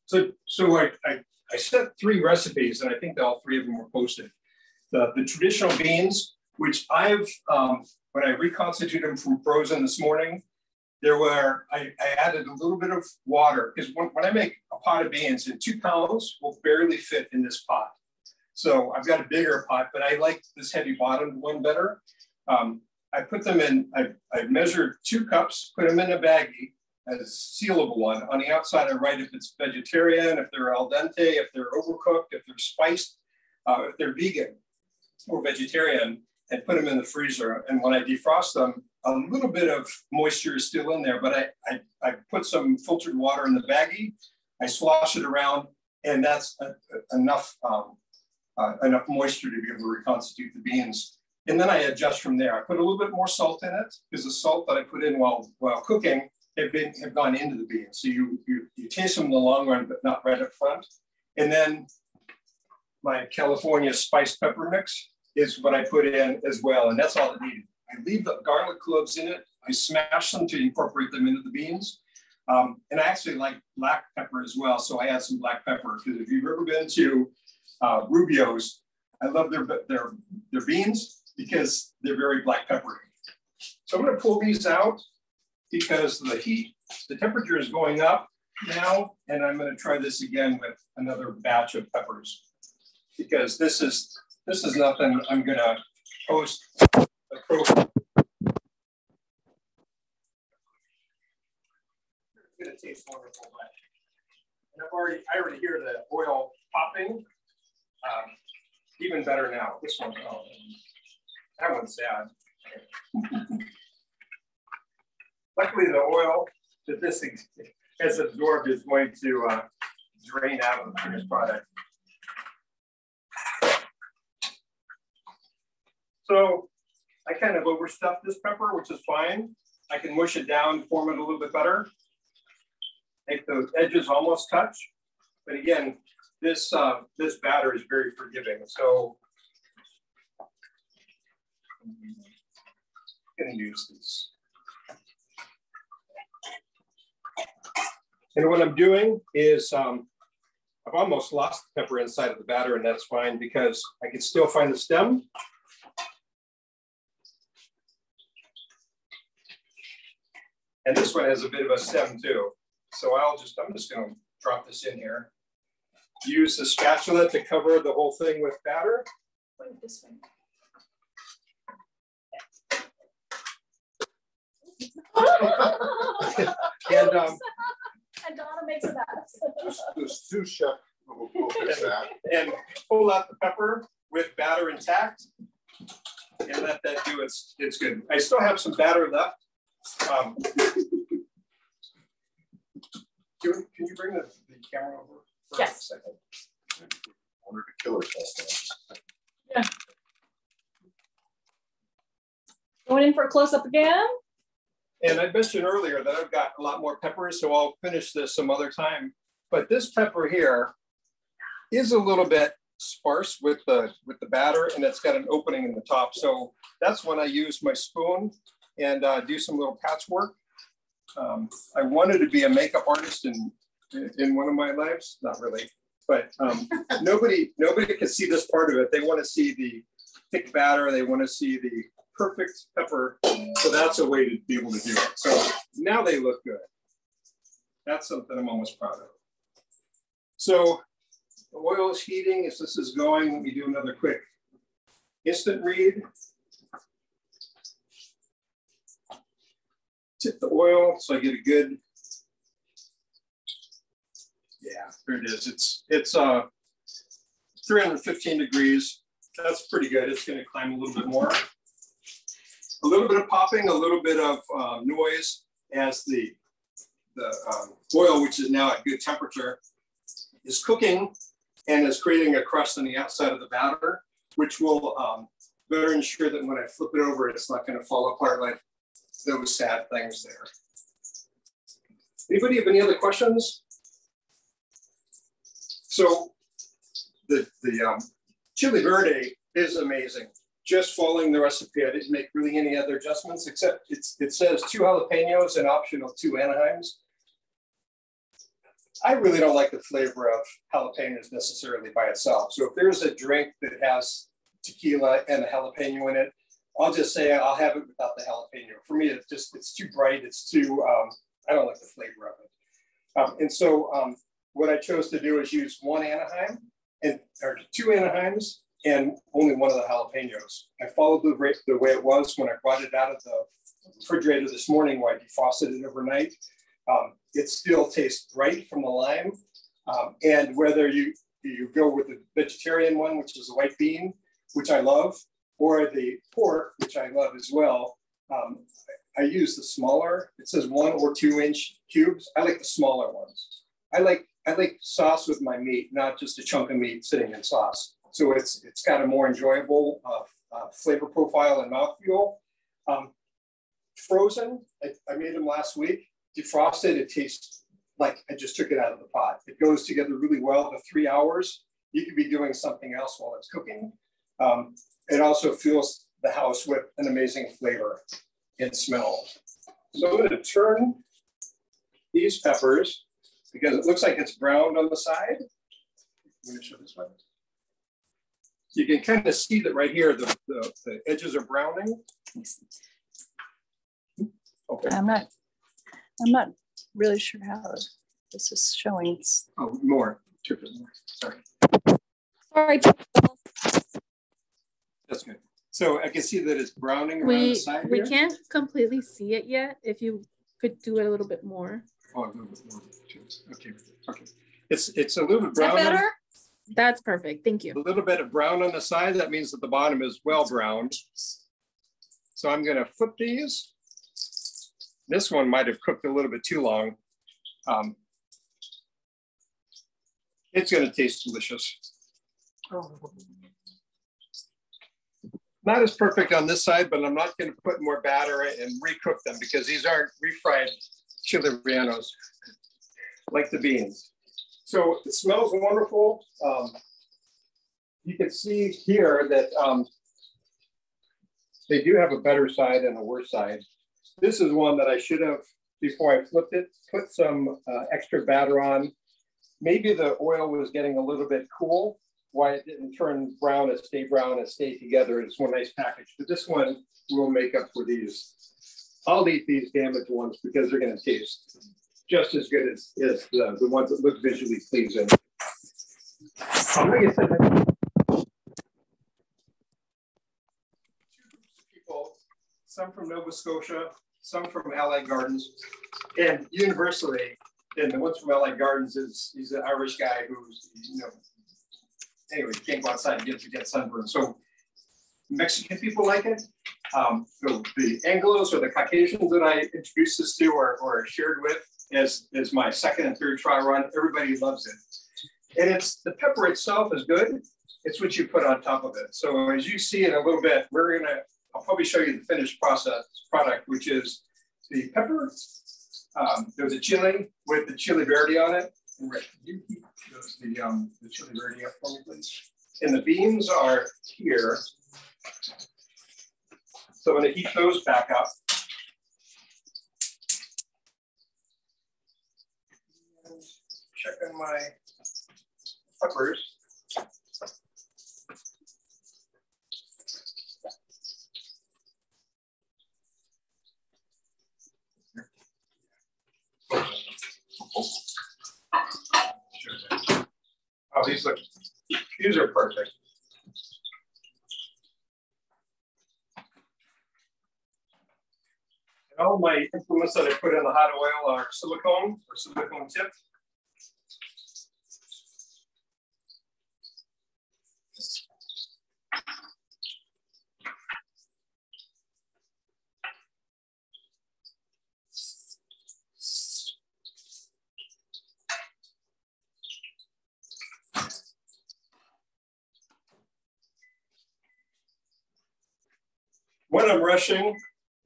So I set 3 recipes and I think all 3 of them were posted. The traditional beans, which I've, when I reconstituted them from frozen this morning, I added a little bit of water because when I make a pot of beans, and 2 pounds will barely fit in this pot. So I've got a bigger pot, but I like this heavy bottomed one better. I put them in, I measured 2 cups, put them in a baggie, a sealable one. On the outside, I write if it's vegetarian, if they're al dente, if they're overcooked, if they're spiced, if they're vegan or vegetarian, and put them in the freezer. And when I defrost them, a little bit of moisture is still in there, but I put some filtered water in the baggie, I slosh it around, and that's enough moisture to be able to reconstitute the beans. And then I adjust from there. I put a little bit more salt in it because the salt that I put in while cooking have gone into the beans. So you taste them in the long run, but not right up front. And then my California spiced pepper mix is what I put in as well. And that's all it needed. I leave the garlic cloves in it. I smash them to incorporate them into the beans. And I actually like black pepper as well. So I add some black pepper because if you've ever been to Rubio's, I love their beans because they're very black peppery. So I'm going to pull these out because the temperature is going up now, and I'm going to try this again with another batch of peppers because this is nothing I'm going to post a profile. It's going to taste wonderful, and I already hear the oil popping. Even better now. This one, oh, that one's sad. Luckily, the oil that this has absorbed is going to drain out of the finished product. So I kind of overstuffed this pepper, which is fine. I can mush it down, form it a little bit better, make those edges almost touch. But again, this batter is very forgiving. So I'm going to use this. And what I'm doing is I've almost lost the pepper inside of the batter, and that's fine because I can still find the stem. And this one has a bit of a stem too. So I'm just going to drop this in here. Use the spatula to cover the whole thing with batter. Point this way. And Donna makes a mess. The sous chef will fix that. And pull out the pepper with batter intact and let that do its good. I still have some batter left. Can you bring the camera over for a second? I wanted to kill herself. Yeah. Going in for a close-up again. And I mentioned earlier that I've got a lot more peppers, so I'll finish this some other time. But this pepper here is a little bit sparse with the batter, and it's got an opening in the top. So that's when I use my spoon and do some little patchwork. I wanted to be a makeup artist in one of my lives, not really, but nobody can see this part of it. They want to see the thick batter. They want to see the perfect pepper. So that's a way to be able to do it. So now they look good. That's something I'm almost proud of. So the oil is heating. As this is going, let me do another quick instant read. Tip the oil so I get a good Yeah, there it is. It's 315 degrees. That's pretty good. It's going to climb a little bit more. A little bit of popping, a little bit of noise as the oil, which is now at good temperature, is cooking and is creating a crust on the outside of the batter, which will better ensure that when I flip it over, it's not going to fall apart like those sad things there. Anybody have any other questions? So the chili verde is amazing. Just following the recipe, I didn't make really any other adjustments except it says 2 jalapenos and optional 2 Anaheims. I really don't like the flavor of jalapenos necessarily by itself. So if there's a drink that has tequila and a jalapeno in it, I'll just say I'll have it without the jalapeno. For me, it's too bright. It's too, I don't like the flavor of it. And so what I chose to do is use 1 Anaheim or 2 Anaheims and only 1 of the jalapenos. I followed the way it was when I brought it out of the refrigerator this morning where I defrosted it overnight. It still tastes bright from the lime. And whether you go with the vegetarian one, which is the white bean, which I love, or the pork, which I love as well, I use the smaller, it says 1 or 2 inch cubes. I like the smaller ones. I like sauce with my meat, not just a chunk of meat sitting in sauce. So it's got a more enjoyable flavor profile and mouthfeel. Frozen, I made them last week. Defrosted, it tastes like I just took it out of the pot. It goes together really well. The 3 hours, you could be doing something else while it's cooking. It also fills the house with an amazing flavor and smell. So I'm going to turn these peppers because it looks like it's browned on the side. I'm going to show this one. You can kind of see that right here, the edges are browning. Okay. I'm not really sure how this is showing. Oh, more. Sorry. Sorry. That's good. So I can see that it's browning around the side we here. can't completely see it yet. If you could do it a little bit more. Oh, a little bit more. Okay. Okay. It's a little bit brown. Is that better? That's perfect. Thank you. A little bit of brown on the side. That means that the bottom is well browned. So I'm going to flip these. This one might have cooked a little bit too long. It's going to taste delicious. Not as perfect on this side, but I'm not going to put more batter and recook them because these aren't refried chili rellenos like the beans. So it smells wonderful. You can see here that they do have a better side and a worse side. This is one that I should have, before I flipped it, put some extra batter on. Maybe the oil was getting a little bit cool. Why it didn't turn brown and stay together. It's one nice package. But this one will make up for these. I'll eat these damaged ones because they're going to taste just as good as the ones that look visually pleasing. Like I said, two groups of people, some from Nova Scotia, some from Allied Gardens, and universally, and the ones from Allied Gardens he's an Irish guy who's, anyway, can't go outside and get sunburned. So Mexican people like it. So the Anglos or the Caucasians that I introduced this to or shared with as my second and third try run, everybody loves it. And the pepper itself is good. It's what you put on top of it. So as you see in a little bit, I'll probably show you the finished product, which is the pepper. There's a chili with the chili verde on it. And Rick, you keep the chili verde up for me, please. And the beans are here. So I'm going to heat those back up. And check on my peppers. Oh, these are perfect. And all my implements that I put in the hot oil are silicone or silicone tip. one, I'm rushing,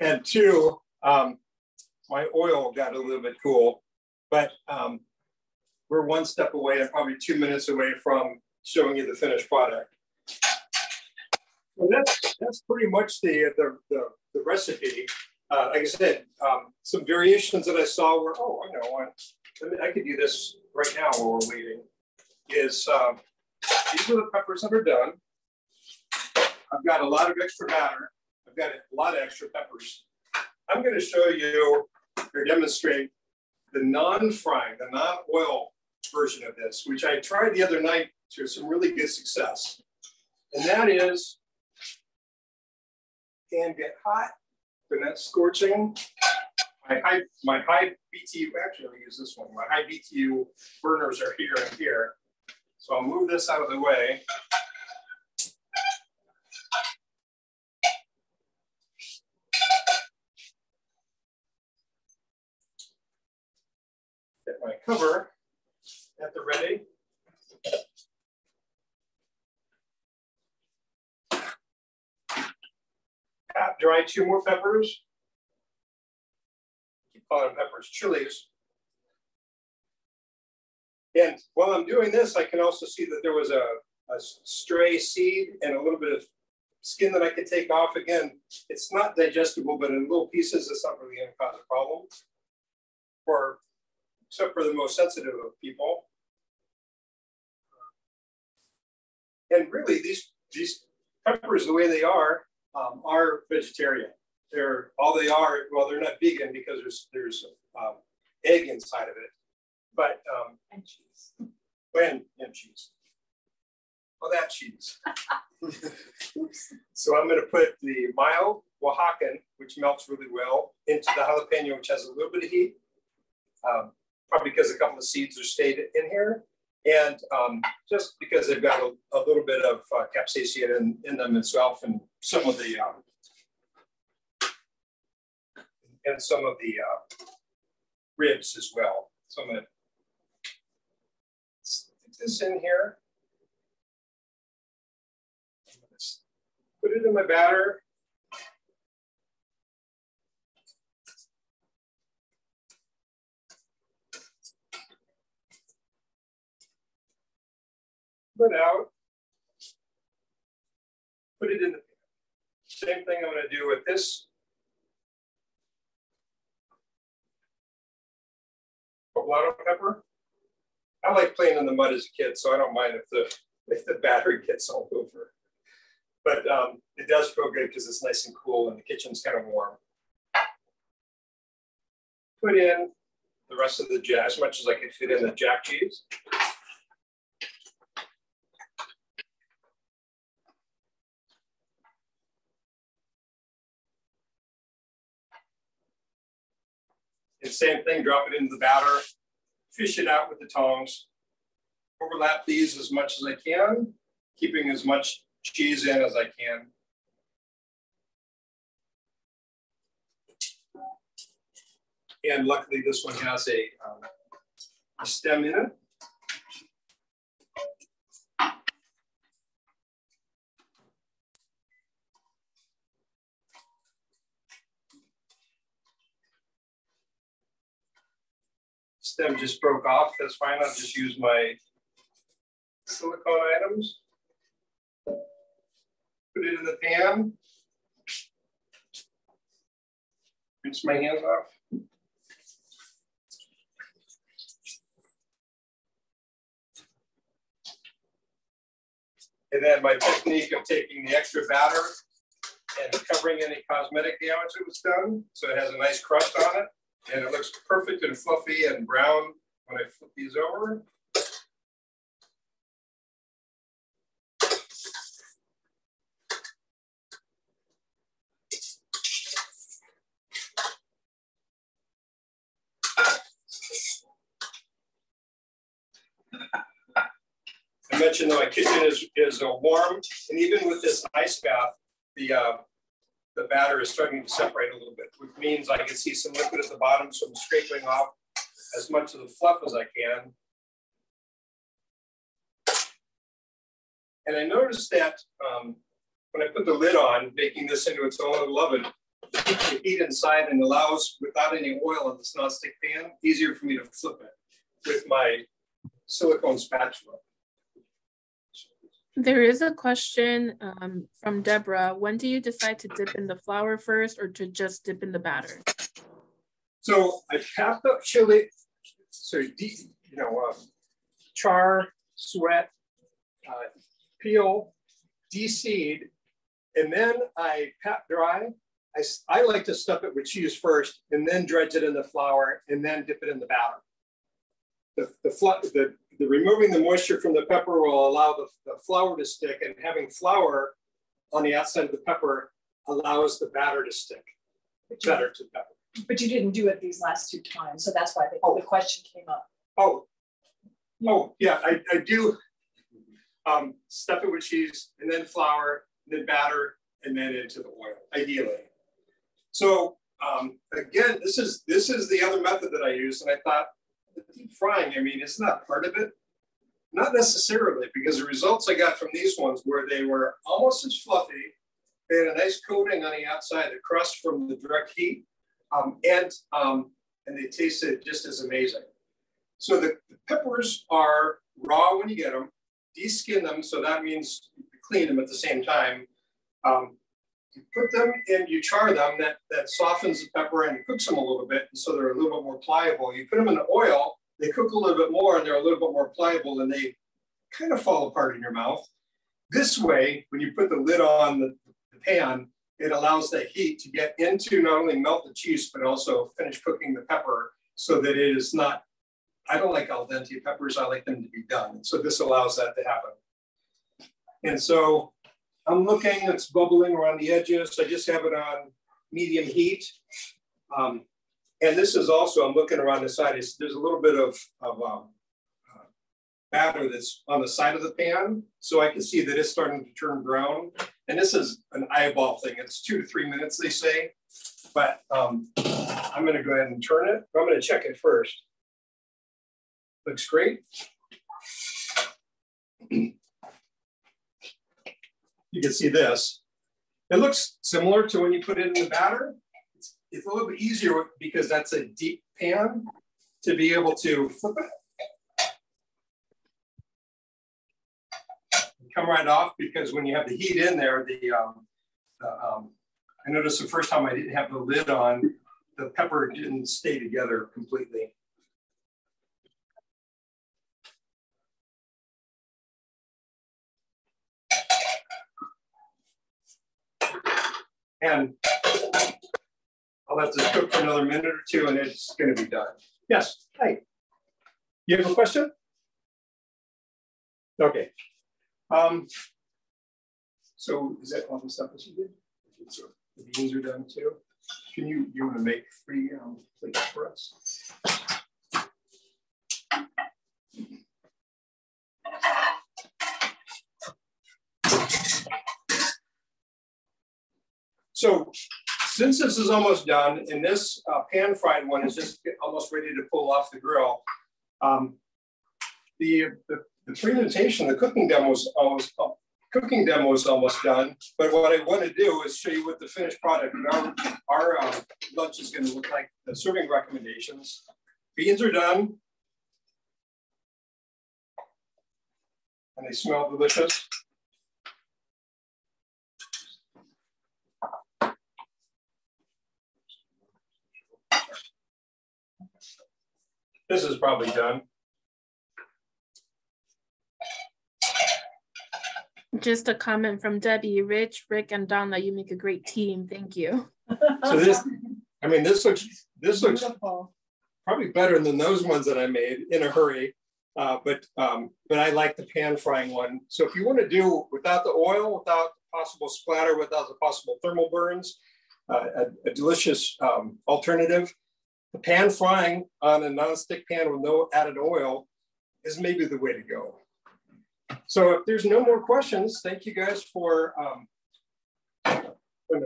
and two, my oil got a little bit cool, but we're one step away and probably 2 minutes away from showing you the finished product. Well, that's pretty much the recipe. Like I said, some variations that I saw were, oh, I know one. I could do this right now while we're waiting. Is these are the peppers that are done. I've got a lot of extra batter. I've got a lot of extra peppers. I'm going to show you or demonstrate the non-frying, the non-oil version of this, which I tried the other night to some really good success. And that is, can get hot, but not scorching. My high BTU, actually I'll use this one. My high BTU burners are here and here. So I'll move this out of the way. Get my cover at the ready. Pat dry 2 more peppers. Keep calling them peppers, chilies. And while I'm doing this, I can also see that there was a stray seed and a little bit of skin that I could take off. Again, it's not digestible, but in little pieces, it's not really going to cause a problem, except for the most sensitive of people. And really, these peppers, the way they are vegetarian. They're all they are. Well, they're not vegan because there's egg inside of it, but and cheese. And cheese. Oh, that cheese. So I'm going to put the mild Oaxacan, which melts really well, into the jalapeno, which has a little bit of heat. Probably because a couple of seeds are stayed in here. And just because they've got a little bit of capsaicin in them itself, and some of the ribs as well. So I'm going to stick this in here. I'm going to put it in my batter. Put out, put it in the pan. Same thing I'm going to do with this. Poblano pepper. I like playing in the mud as a kid, so I don't mind if the batter gets all over. But it does feel good because it's nice and cool and the kitchen's kind of warm. Put in the rest of the jack, as much as I could fit in the jack cheese. And same thing, drop it into the batter, fish it out with the tongs, overlap these as much as I can, keeping as much cheese in as I can. And luckily this one has a stem in it. Stem just broke off, that's fine. I'll just use my silicone items. Put it in the pan. Rinse my hands off. And then my technique of taking the extra batter and covering any cosmetic damage that was done, so it has a nice crust on it. And it looks perfect and fluffy and brown when I flip these over. I mentioned that my kitchen is warm, and even with this ice bath, the batter is starting to separate a little bit, which means I can see some liquid at the bottom, so I'm scraping off as much of the fluff as I can. And I noticed that when I put the lid on, making this into its own little oven, it keeps the heat inside and allows, without any oil in this nonstick pan, easier for me to flip it with my silicone spatula. There is a question from Deborah. When do you decide to dip in the flour first or to just dip in the batter? So I packed up chili, so char, sweat, peel, de-seed, and then I pat dry. I like to stuff it with cheese first and then dredge it in the flour and then dip it in the batter. The removing the moisture from the pepper will allow the flour to stick, and having flour on the outside of the pepper allows the batter to stick better to pepper. But you didn't do it these last 2 times, so that's why the question came up. Oh, yeah, I do stuff it with cheese and then flour, and then batter, and then into the oil, ideally. So again, this is the other method that I use, and I thought, the deep frying, I mean, isn't that part of it? Not necessarily, because the results I got from these ones where they were almost as fluffy, they had a nice coating on the outside, the crust from the direct heat, and they tasted just as amazing. So the peppers are raw when you get them, de-skin them, so that means you clean them at the same time. You put them in, you char them, that softens the pepper and cooks them a little bit, and so they're a little bit more pliable. You put them in the oil, they cook a little bit more, and they're a little bit more pliable, and they kind of fall apart in your mouth. This way, when you put the lid on the pan, it allows the heat to get into not only melt the cheese, but also finish cooking the pepper so that it is not, I don't like al dente peppers, I like them to be done. So this allows that to happen. And so I'm looking, it's bubbling around the edges. I just have it on medium heat. And this is also, I'm looking around the side, there's a little bit of batter that's on the side of the pan. So I can see that it's starting to turn brown. And this is an eyeball thing. It's 2 to 3 minutes, they say. But I'm gonna go ahead and turn it. I'm gonna check it first. Looks great. You can see this. It looks similar to when you put it in the batter. It's a little bit easier because that's a deep pan to be able to flip it. Come right off, because when you have the heat in there, I noticed the first time I didn't have the lid on, the pepper didn't stay together completely. And I'll let this cook for another minute or two and it's going to be done. Yes, hi. You have a question? Okay. So is that all the stuff that you did? So the beans are done too. Can you want to make 3 plates for us? So since this is almost done, and this pan fried one is just almost ready to pull off the grill, the presentation, the cooking demo is almost done. But what I want to do is show you what the finished product of our lunch is going to look like. The serving recommendations. Beans are done, and they smell delicious. This is probably done. Just a comment from Debbie, Rich, Rick, and Donna, you make a great team. Thank you. So this, I mean, this looks probably better than those ones that I made in a hurry. But I like the pan frying one. So if you want to do without the oil, without possible splatter, without the possible thermal burns, a delicious alternative. The pan frying on a non-stick pan with no added oil is maybe the way to go. So if there's no more questions, thank you guys for, oh, we're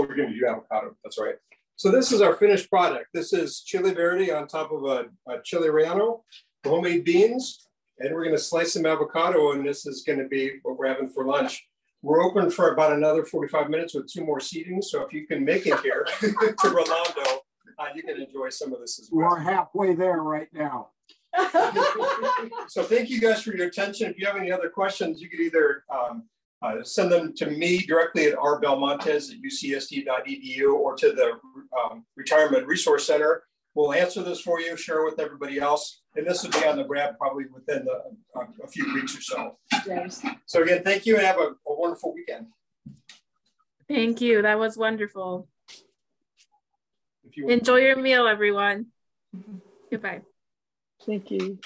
going to do avocado, that's right. So this is our finished product. This is chili verde on top of a chili relleno, homemade beans, And we're going to slice some avocado, and this is going to be what we're having for lunch. We're open for about another 45 minutes with 2 more seatings. So if you can make it here to Rolando, you can enjoy some of this as well. We're halfway there right now. So thank you guys for your attention. If you have any other questions, you could either send them to me directly at rbelmontez@ucsd.edu or to the Retirement Resource Center. We'll answer this for you, share with everybody else. And this will be on the web probably within a few weeks or so. Yes. So again, thank you and have a wonderful weekend. Thank you. That was wonderful. If you enjoy your meal, everyone. Goodbye. Thank you.